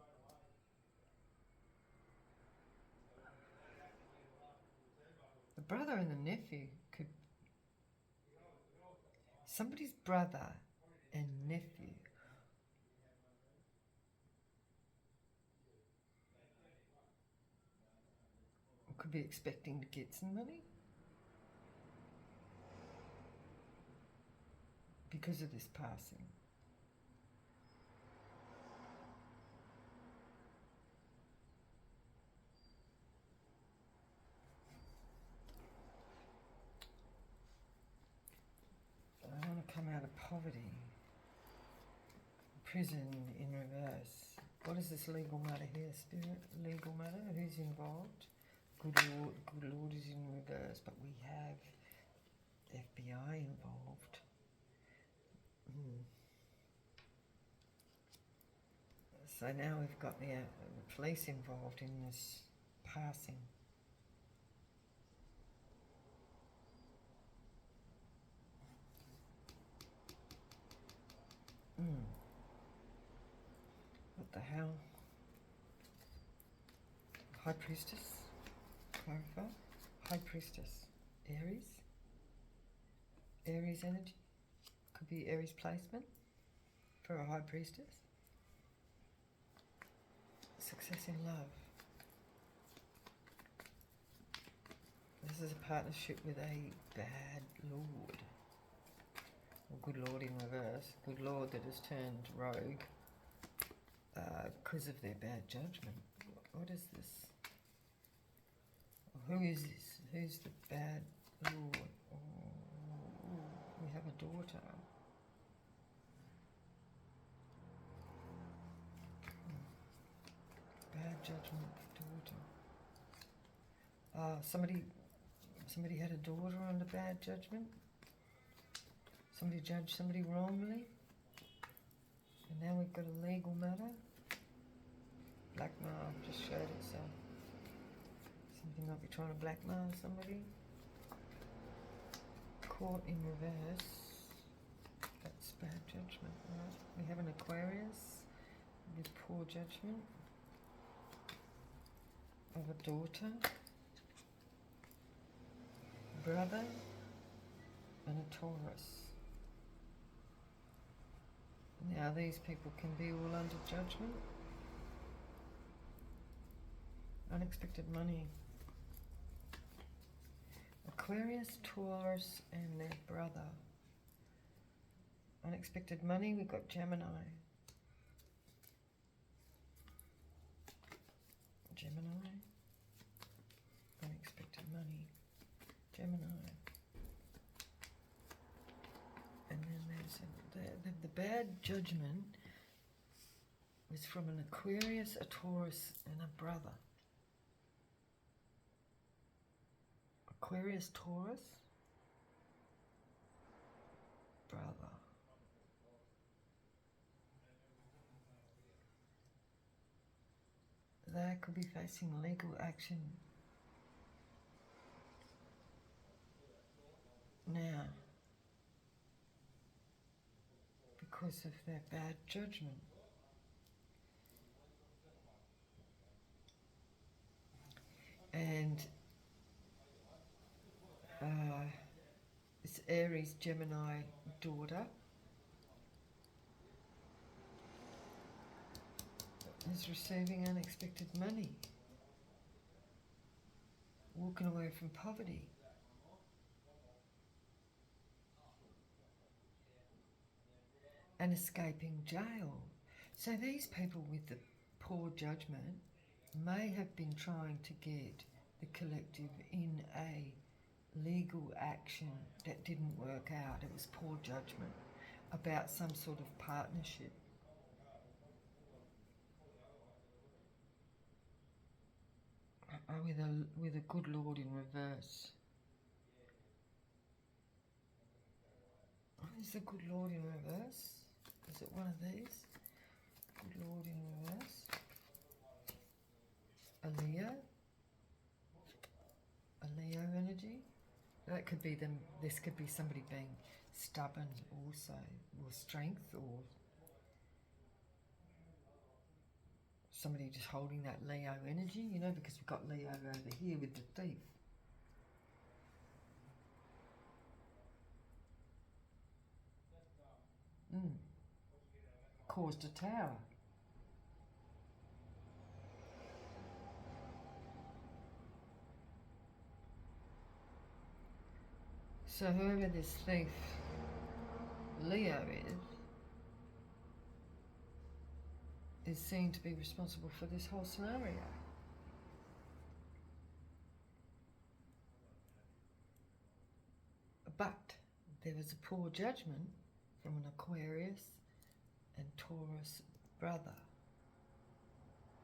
The brother and the nephew could. Somebody's brother and nephew. Could be expecting to get some money because of this passing. I want to come out of poverty. Prison in reverse. What is this legal matter here, Spirit? Legal matter? Who's involved? Good Lord is in reverse, but we have FBI involved. So now we've got the police involved in this passing. What the hell? High Priestess? Clarify. High Priestess. Aries? Aries energy? Could be Aries placement for a High Priestess. Success in love. This is a partnership with a bad lord. Or good lord in reverse. Good lord that has turned rogue because of their bad judgment. What is this? Who is this? Who's the bad lord? Oh, we have a daughter. Bad judgment daughter. Somebody had a daughter under bad judgment. Somebody judged somebody wrongly. And now we've got a legal matter. Blackmail just showed itself. Somebody might be trying to blackmail somebody. Court in reverse. That's bad judgment, right? We have an Aquarius with poor judgment of a daughter, brother, and a Taurus. Now these people can be all under judgment. Unexpected money. Aquarius, Taurus, and their brother. Unexpected money, we've got Gemini. Gemini. Unexpected money. Gemini. And then there's the bad judgment is from an Aquarius, a Taurus, and a brother. Aquarius, Taurus, brother. They could be facing legal action now because of their bad judgment. And it's Aries, Gemini daughter is receiving unexpected money, walking away from poverty. And escaping jail. So these people with the poor judgment may have been trying to get the collective in a legal action that didn't work out. It was poor judgment about some sort of partnership. With a good lord in reverse. Is the good lord in reverse? Is it one of these? Good lord in reverse. A Leo. A Leo energy. That could be them. This could be somebody being stubborn also, or strength, or somebody just holding that Leo energy, you know, because we've got Leo over here with the thief. Caused a tower. So whoever this thief Leo is seen to be responsible for this whole scenario. But there was a poor judgment from an Aquarius and Taurus brother.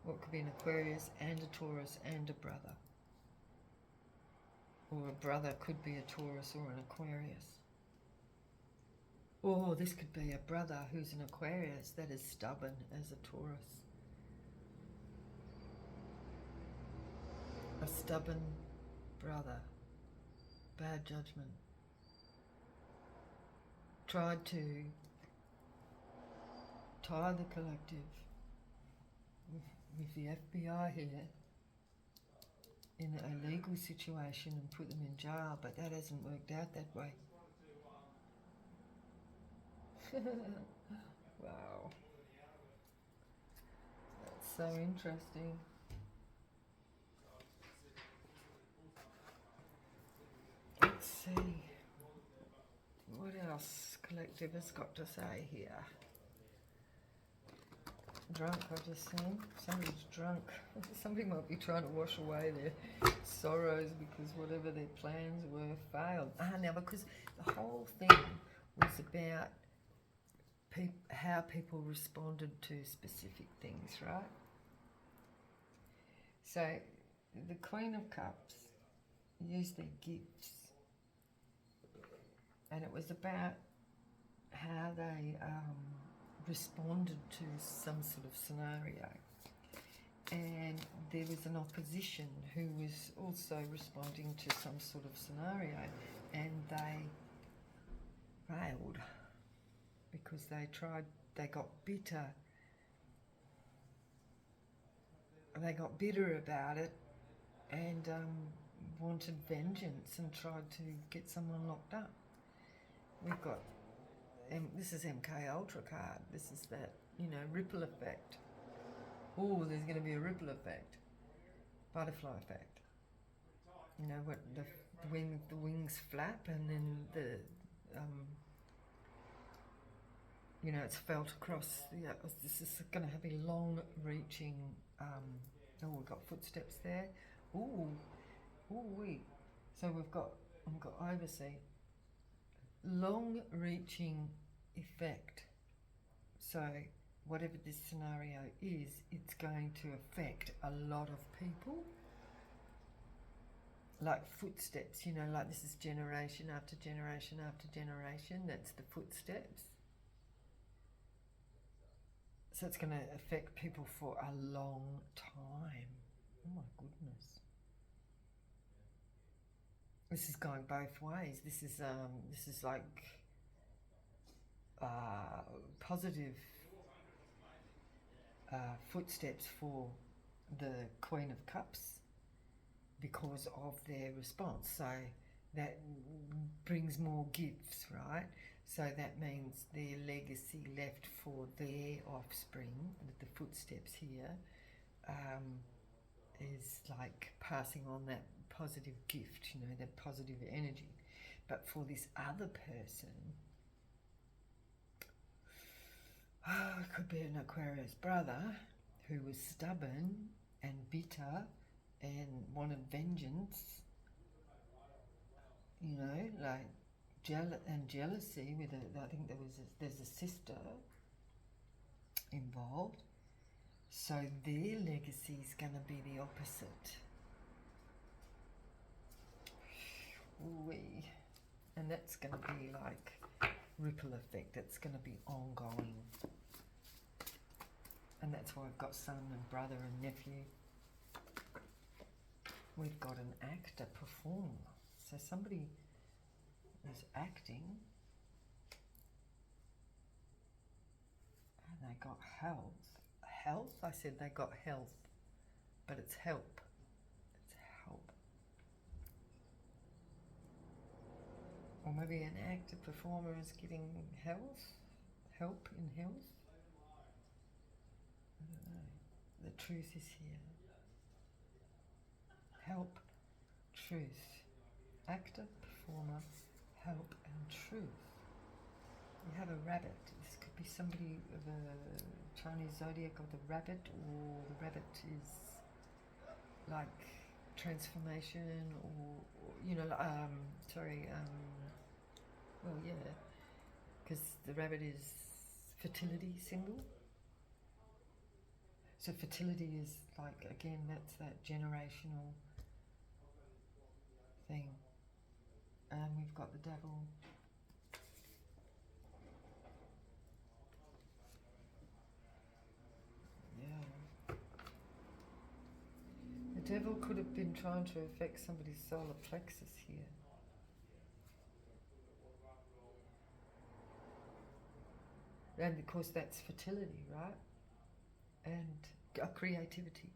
What could be an Aquarius and a Taurus and a brother? Or a brother could be a Taurus or an Aquarius. Or this could be a brother who's an Aquarius that is stubborn as a Taurus. A stubborn brother. Bad judgment. Tried to tie the collective with the FBI here in a legal situation and put them in jail, but that hasn't worked out that way. Wow. That's so interesting. Let's see. What else collective has got to say here? Drunk, I just seen. Somebody's drunk. Somebody might be trying to wash away their sorrows because whatever their plans were failed. Now because the whole thing was about how people responded to specific things, right? So the Queen of Cups used their gifts, and it was about how they responded to some sort of scenario. And there was an opposition who was also responding to some sort of scenario, and they failed because they got bitter. They got bitter about it and wanted vengeance and tried to get someone locked up. We've got, this is MK Ultra card. This is that, ripple effect. Oh, there's going to be a ripple effect. Butterfly effect. What the wings flap, and then it's felt across. This is going to have a long-reaching. We've got footsteps there. So we've got oversee. Long-reaching effect. So whatever this scenario is, it's going to affect a lot of people. Like footsteps, like this is generation after generation after generation. That's the footsteps. So it's going to affect people for a long time. Oh my goodness. This is going both ways. This is like positive footsteps for the Queen of Cups because of their response. So that brings more gifts, right? So that means their legacy left for their offspring, with the footsteps here, is like passing on that positive gift, that positive energy. But for this other person, it could be an Aquarius brother who was stubborn and bitter and wanted vengeance, like jealousy with I think there's a sister involved. So their legacy is going to be the opposite. And that's going to be like ripple effect. It's going to be ongoing. And that's why I've got son and brother and nephew. We've got an actor performer. So somebody is acting. And they got health. I said they got health, but it's help. It's help. Or maybe an actor performer is getting help in health. I don't know. The truth is here. Help, truth. Actor, performer, help, and truth. You have a rabbit. This could be somebody of a Chinese zodiac of the rabbit, or the rabbit is like transformation, or you know, well, yeah, because the rabbit is fertility symbol. So fertility is like, again, that's that generational thing. And we've got the devil. Yeah. The devil could have been trying to affect somebody's solar plexus here. And of course that's fertility, right? And creativity.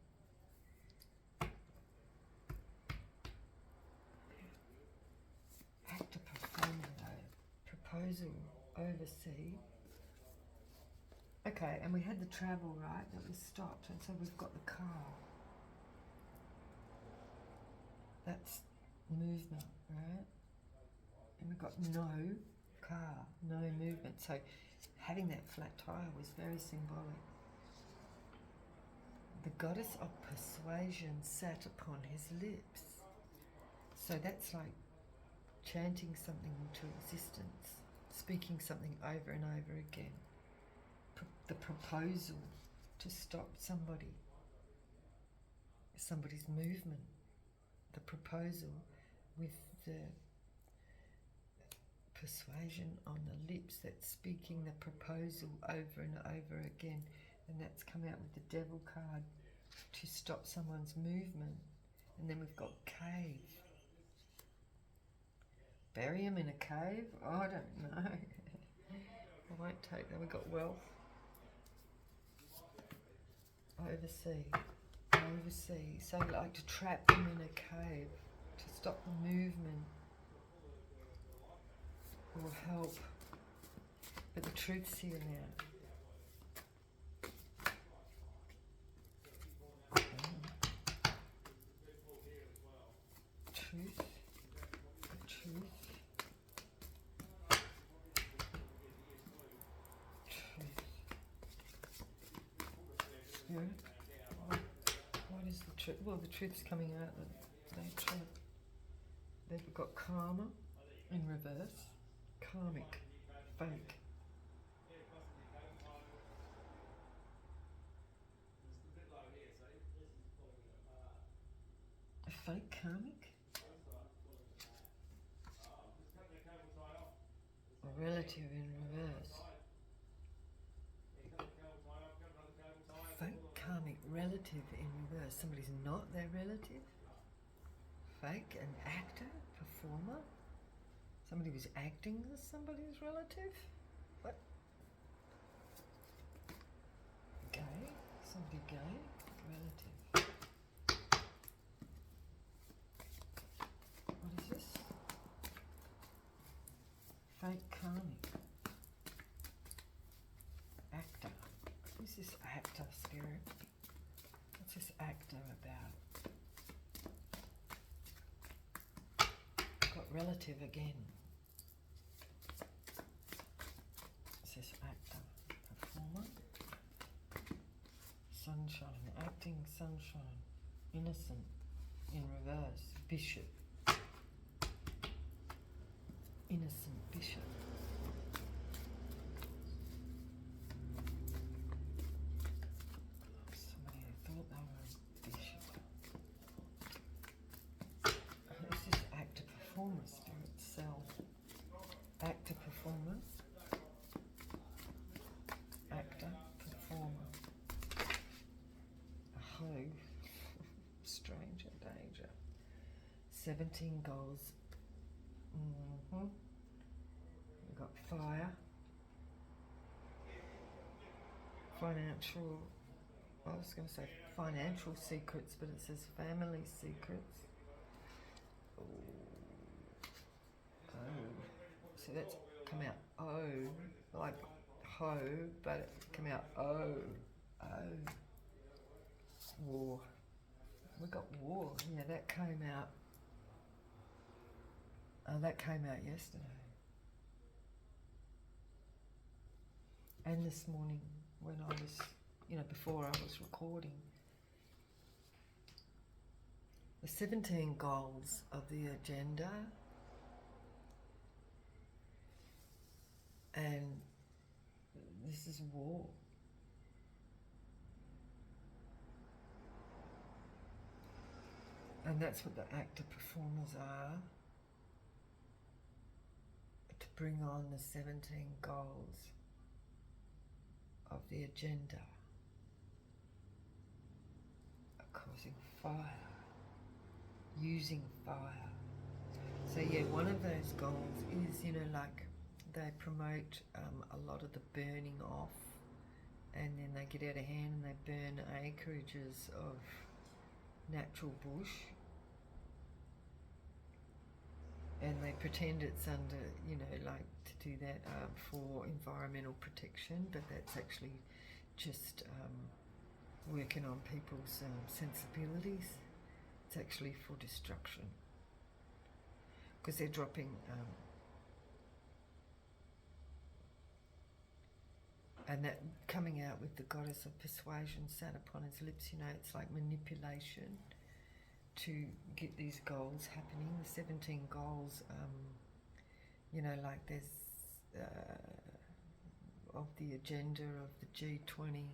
Actor, performer, proposal, oversee. Okay, and we had the travel, right, that was stopped, and so we've got the car. That's movement, right? And we've got no car, no movement. So having that flat tire was very symbolic. The goddess of persuasion sat upon his lips. So that's like chanting something into existence, speaking something over and over again. The proposal to stop somebody's movement. The proposal with the persuasion on the lips, that's speaking the proposal over and over again. And that's come out with the devil card, to stop someone's movement. And then we've got cave. Bury him in a cave? Oh, I don't know. I won't take that. We've got wealth. Oversee. So like to trap them in a cave, to stop the movement, or help. But the truth's here now. Truth. Spirit. What is the truth? Well, the truth's coming out that they've got karma in reverse, karmic, fake. A fake karmic? A relative in reverse. Fake karmic relative in reverse. Somebody's not their relative. Fake, an actor, performer. Somebody was acting as somebody's relative. What? Gay? Somebody gay? Relative. What is this? Fake karmic. Actor. Who's this actor, spirit? What's this actor about? Got relative again. What's this actor? Performer? Sunshine. Acting sunshine. Innocent. In reverse. Bishop. Innocent bishop. Somebody who thought they were a bishop. Who's this actor performer, spirit self? Actor performer. Actor performer. A hoe. Stranger danger. 17 goals. We've got fire, financial I was going to say financial secrets, but it says family secrets. Oh, so that's come out like ho, but it came out war. We got war. Yeah, that came out. That came out yesterday. And this morning when I was, before I was recording. The 17 goals of the agenda, and this is war. And that's what the actor performers are, to bring on the 17 goals of the agenda, causing fire, using fire. So yeah, one of those goals is, like they promote a lot of the burning off, and then they get out of hand and they burn acreages of natural bush, and they pretend it's under, to do that for environmental protection, but that's actually just working on people's sensibilities. It's actually for destruction, because they're dropping and that coming out with the goddess of persuasion sat upon his lips, it's like manipulation to get these goals happening. The 17 goals, like there's of the agenda of the G20,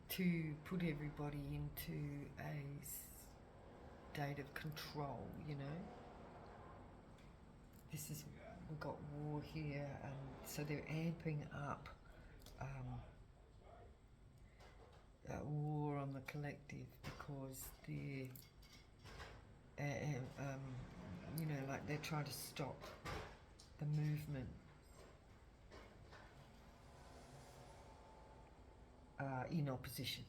to put everybody into a state of control, This is, we've got war here, so they're amping up war on the collective, because they're, like they're trying to stop the movement in opposition.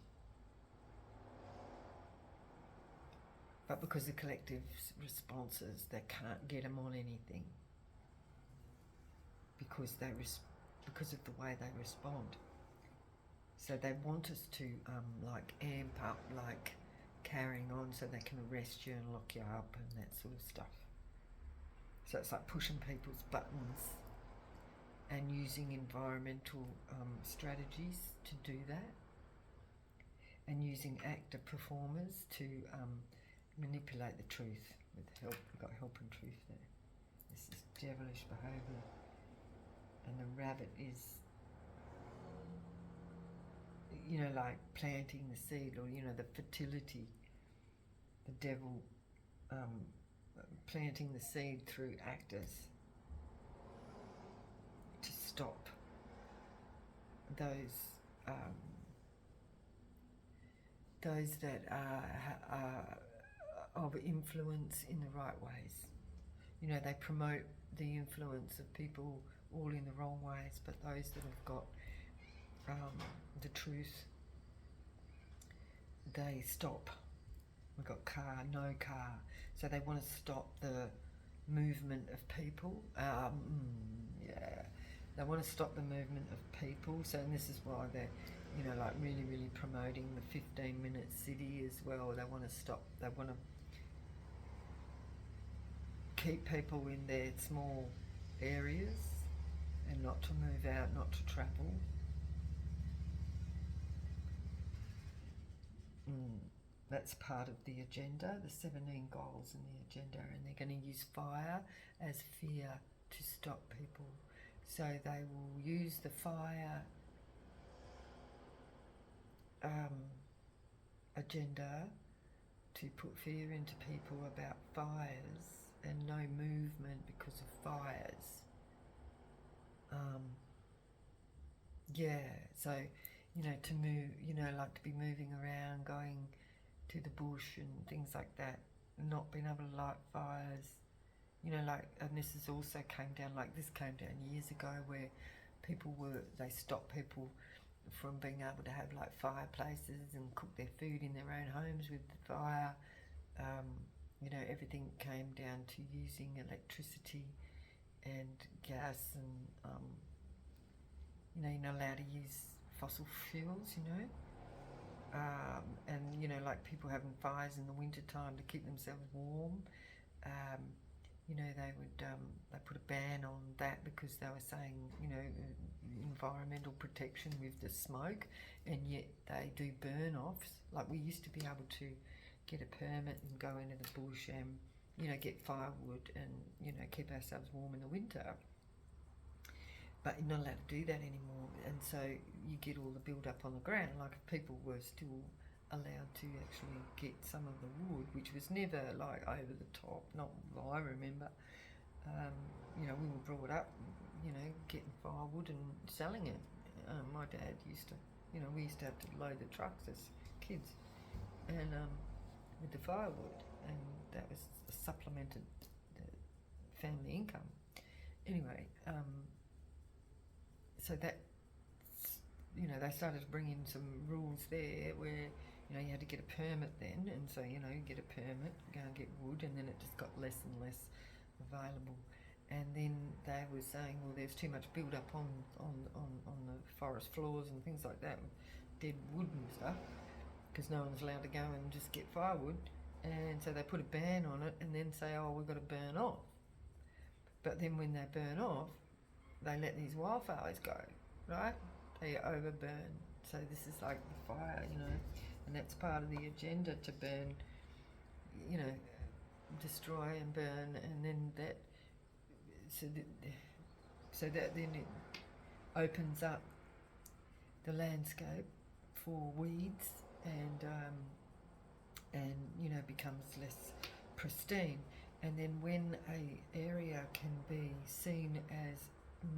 But because the collective's responses, they can't get them on anything, because because of the way they respond. So they want us to amp up, carrying on, so they can arrest you and lock you up and that sort of stuff. So it's like pushing people's buttons and using environmental strategies to do that, and using actor performers to manipulate the truth with help. We've got help and truth there. This is devilish behaviour, and the rabbit is, like planting the seed, or the fertility. The devil planting the seed through actors to stop those that are of influence in the right ways. They promote the influence of people all in the wrong ways, but those that have got the truth, they stop. We've got no car. So they want to stop the movement of people. They want to stop the movement of people. So, and this is why they're, really, really promoting the 15-minute city as well. They want to stop. They want to keep people in their small areas and not to move out, not to travel. That's part of the agenda, the 17 goals in the agenda, and they're going to use fire as fear to stop people. So they will use the fire agenda to put fear into people about fires and no movement because of fires. So, to move, like to be moving around, going to the bush and things like that, not being able to light fires, and this has also came down, this came down years ago, where they stopped people from being able to have like fireplaces and cook their food in their own homes with the fire. You know, everything came down to using electricity and gas, and you know, you're not allowed to use fossil fuels, you know. And you know, like people having fires in the winter time to keep themselves warm. You know, they put a ban on that because they were saying, you know, environmental protection with the smoke, and yet they do burn-offs. Like we used to be able to get a permit and go into the bush and, you know, get firewood and, you know, keep ourselves warm in the winter. But you're not allowed to do that anymore, and so you get all the build-up on the ground. Like if people were still allowed to actually get some of the wood, which was never like over the top, not what I remember. You know, we were brought up, you know, getting firewood and selling it. My dad used to, you know, we used to have to load the trucks as kids, and with the firewood, and that was supplemented the family income. Anyway, so that, you know, they started to bring in some rules there where, you know, you had to get a permit then, and so, you know, you get a permit, go and get wood, and then it just got less and less available. And then they were saying, well, there's too much build up on the forest floors and things like that, with dead wood and stuff, because no one's allowed to go and just get firewood. And so they put a ban on it, and then say, oh, we've got to burn off. But then when they burn off, they let these wildfires go, right? They overburn. So this is like the fire, you know, and that's part of the agenda, to burn, you know, destroy and burn, and then that, so that then it opens up the landscape for weeds, and you know, becomes less pristine. And then when a area can be seen as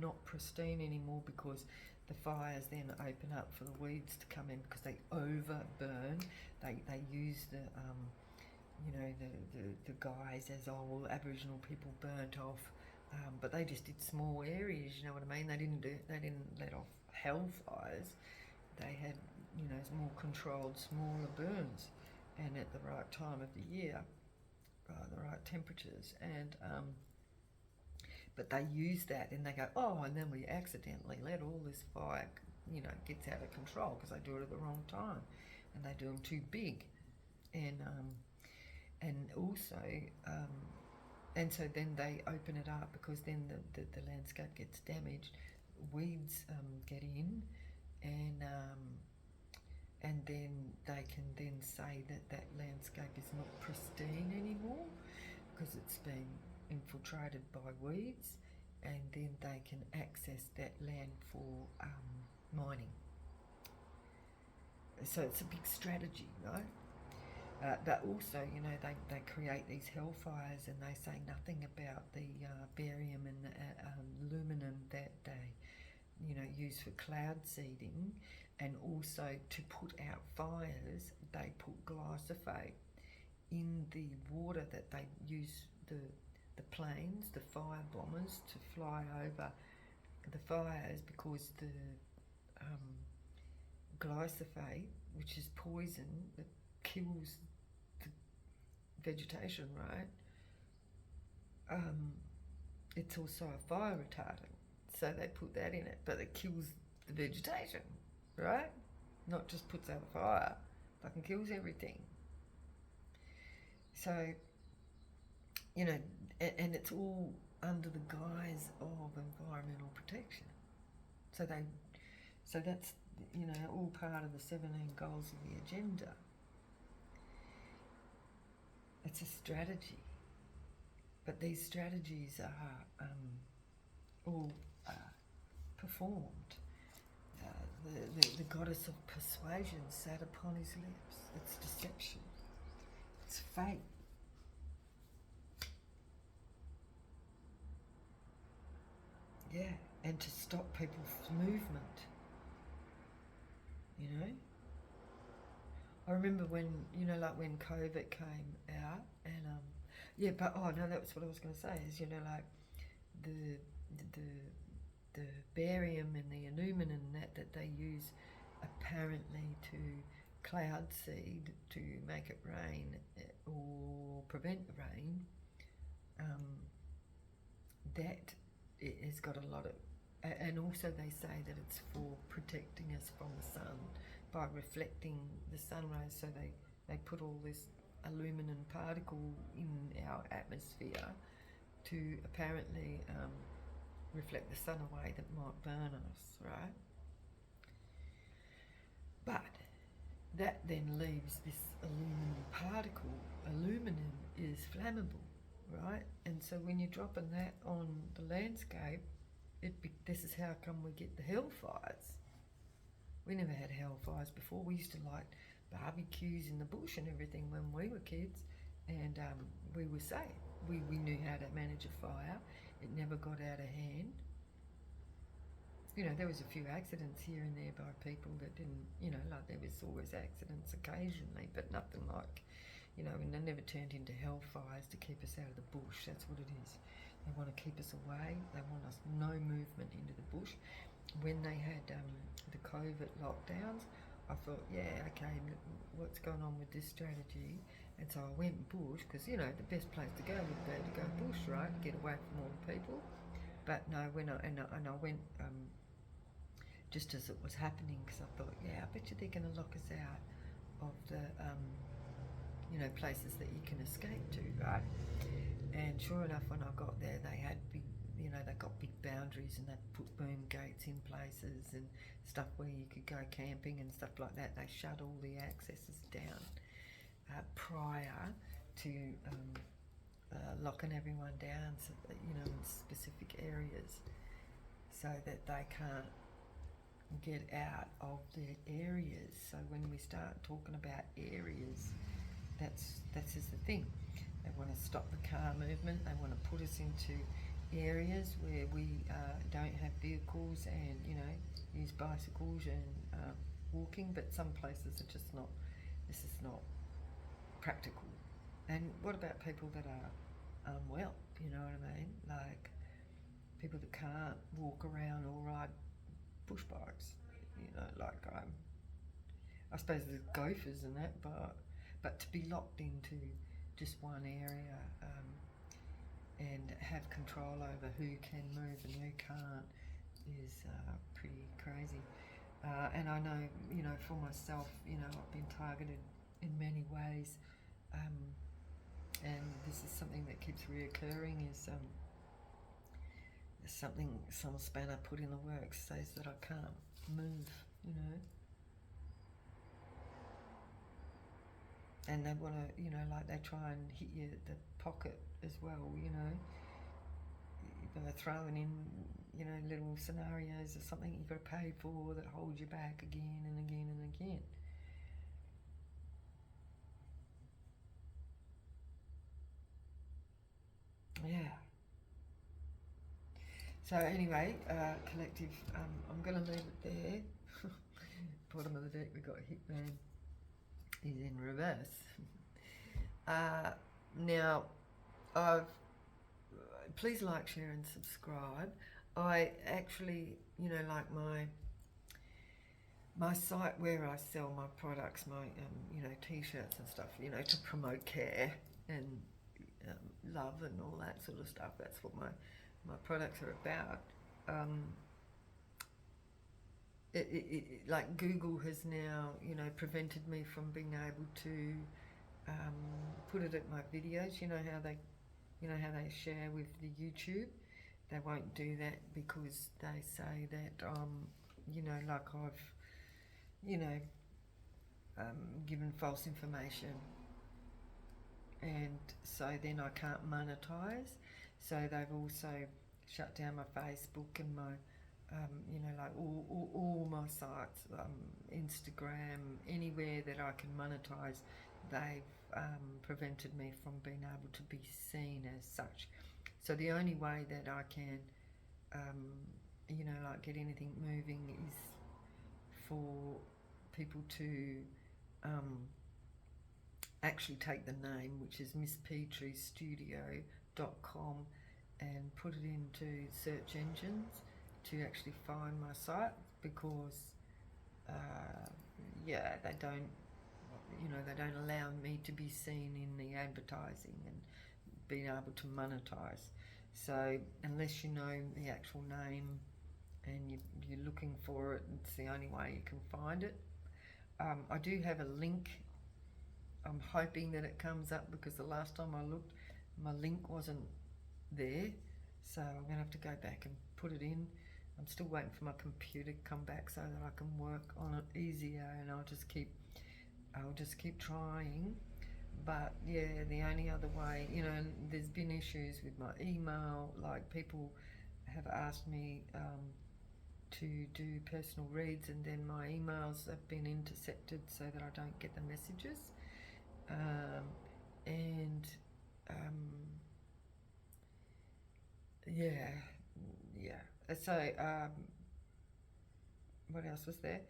not pristine anymore because the fires then open up for the weeds to come in because they overburn. They use the you know, the guise as, oh, well, Aboriginal people burnt off, but they just did small areas. You know what I mean? They didn't let off hellfires. They had, you know, more controlled, smaller burns, and at the right time of the year, the right temperatures, and but they use that, and they go, oh, and then we accidentally let all this fire, you know, gets out of control because they do it at the wrong time, and they do them too big, and also, and so then they open it up because then the landscape gets damaged, weeds get in, and then they can then say that landscape is not pristine anymore because it's been infiltrated by weeds, and then they can access that land for mining. So it's a big strategy, right? But also, you know, they create these hellfires, and they say nothing about the barium and the aluminum that they, you know, use for cloud seeding, and also to put out fires, they put glyphosate in the water that they use the planes, the fire bombers, to fly over the fires, because the glyphosate, which is poison that kills the vegetation, right? It's also a fire retardant, so they put that in it, but it kills the vegetation, right? Not just puts out a fire, fucking kills everything. So, you know, and it's all under the guise of environmental protection. So that's, you know, all part of the 17 goals of the agenda. It's a strategy, but these strategies are all performed. The goddess of persuasion sat upon his lips. It's deception. It's fate. Yeah, and to stop people's movement, you know. I remember when, you know, like when COVID came out, and yeah, but oh no, that was what I was going to say. Is, you know, like the barium and the aluminum that they use apparently to cloud seed to make it rain or prevent rain. That it has got a lot of, and also they say that it's for protecting us from the sun by reflecting the sun rays. So they put all this aluminum particle in our atmosphere to apparently reflect the sun away that might burn us, right? But that then leaves this aluminum particle. Aluminum is flammable, right? And so when you're dropping that on the landscape, this is how come we get the hellfires. We never had hellfires before. We used to light barbecues in the bush and everything when we were kids, and we were safe. We knew how to manage a fire. It never got out of hand. You know, there was a few accidents here and there by people that didn't, you know, like there was always accidents occasionally, but nothing like, you know, and they never turned into hellfires to keep us out of the bush. That's what it is. They want to keep us away. They want us no movement into the bush. When they had the COVID lockdowns, I thought, yeah, okay, what's going on with this strategy? And so I went bush because, you know, the best place to go would be to go bush, right? Get away from all the people. But no, when I went just as it was happening, because I thought, yeah, I bet you they're going to lock us out of the, you know, places that you can escape to, right? And sure enough, when I got there, they had big, you know, they got big boundaries and they put boom gates in places and stuff where you could go camping and stuff like that. They shut all the accesses down prior to locking everyone down, so that, you know, in specific areas, so that they can't get out of their areas. So when we start talking about areas, that's just the thing. They want to stop the car movement. They want to put us into areas where we don't have vehicles and, you know, use bicycles and walking. But some places are just not. This is not practical. And what about people that are unwell? You know what I mean? Like people that can't walk around or ride push bikes, you know, like I suppose there's gophers and that, but to be locked into just one area and have control over who can move and who can't is pretty crazy. And I know, you know, for myself, you know, I've been targeted in many ways, and this is something that keeps reoccurring, is some spanner put in the works says that I can't move, you know. And they want to, you know, like they try and hit you at the pocket as well, you know. By throwing in, you know, little scenarios or something you've got to pay for that hold you back again and again and again. Yeah. So anyway, collective, I'm going to leave it there. Bottom of the deck, we got Hitman. He's in reverse. Now, please like, share and subscribe. I actually, you know, like my site where I sell my products, my, you know, t-shirts and stuff, you know, to promote care and love and all that sort of stuff. That's what my products are about. Like Google has now, you know, prevented me from being able to put it at my videos. You know how they share with the YouTube. They won't do that because they say that you know, like I've, you know, given false information, and so then I can't monetize. So they've also shut down my Facebook and my, you know, like all my sites, Instagram, anywhere that I can monetize, they've prevented me from being able to be seen as such. So the only way that I can, you know, like get anything moving is for people to actually take the name, which is misspetrustudio.com, and put it into search engines to actually find my site, because yeah, they don't, they don't allow me to be seen in the advertising and being able to monetize. So unless you know the actual name and you're looking for it, it's the only way you can find it. I do have a link. I'm hoping that it comes up because the last time I looked, my link wasn't there. So I'm going to have to go back and put it in. I'm still waiting for my computer to come back so that I can work on it easier, and I'll just keep trying. But yeah, the only other way, there's been issues with my email. Like, people have asked me to do personal reads, and then my emails have been intercepted so that I don't get the messages. And yeah. So what else was there?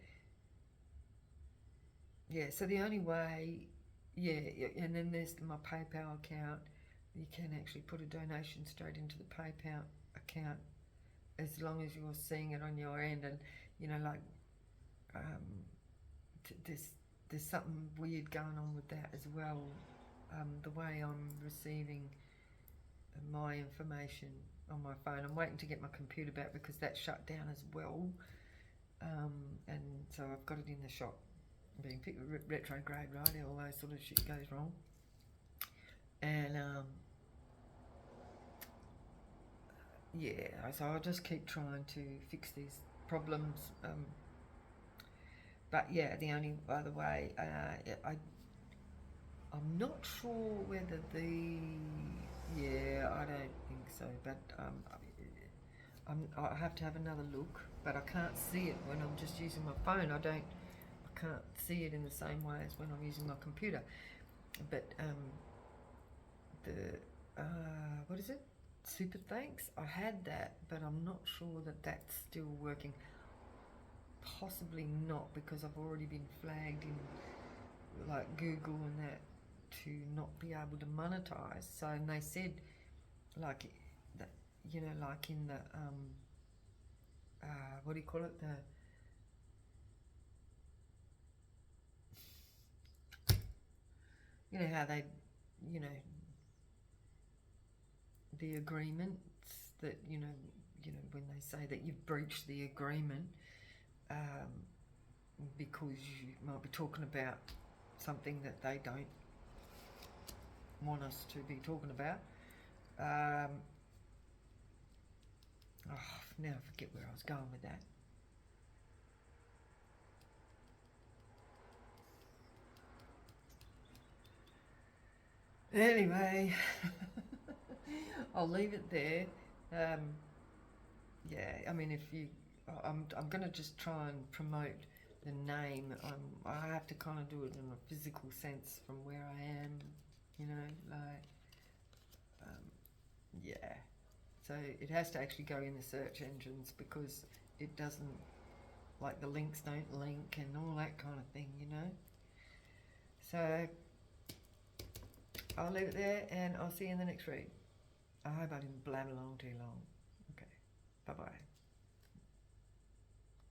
Yeah, so the only way, yeah, and then there's my PayPal account. You can actually put a donation straight into the PayPal account as long as you're seeing it on your end. And there's something weird going on with that as well. The way I'm receiving my information on my phone. I'm waiting to get my computer back because that's shut down as well. And so I've got it in the shop being retrograde, right? All those sort of shit goes wrong. And yeah, so I'll just keep trying to fix these problems. But yeah, the only other way, I'm not sure whether I don't think so, but I have to have another look, but I can't see it when I'm just using my phone. I can't see it in the same way as when I'm using my computer. But what is it? Super thanks. I had that, but I'm not sure that that's still working. Possibly not, because I've already been flagged in like Google and that to not be able to monetize. So, and they said like that, like in the what do you call it, how they, the agreements that when they say that you've breached the agreement because you might be talking about something that they don't want us to be talking about. Now I forget where I was going with that. Anyway, I'll leave it there. Yeah, I mean, I'm going to just try and promote the name. I have to kind of do it in a physical sense from where I am, yeah. So it has to actually go in the search engines because it doesn't, like the links don't link and all that kind of thing, So I'll leave it there and I'll see you in the next read. I hope I didn't blabber along too long. Okay, bye-bye.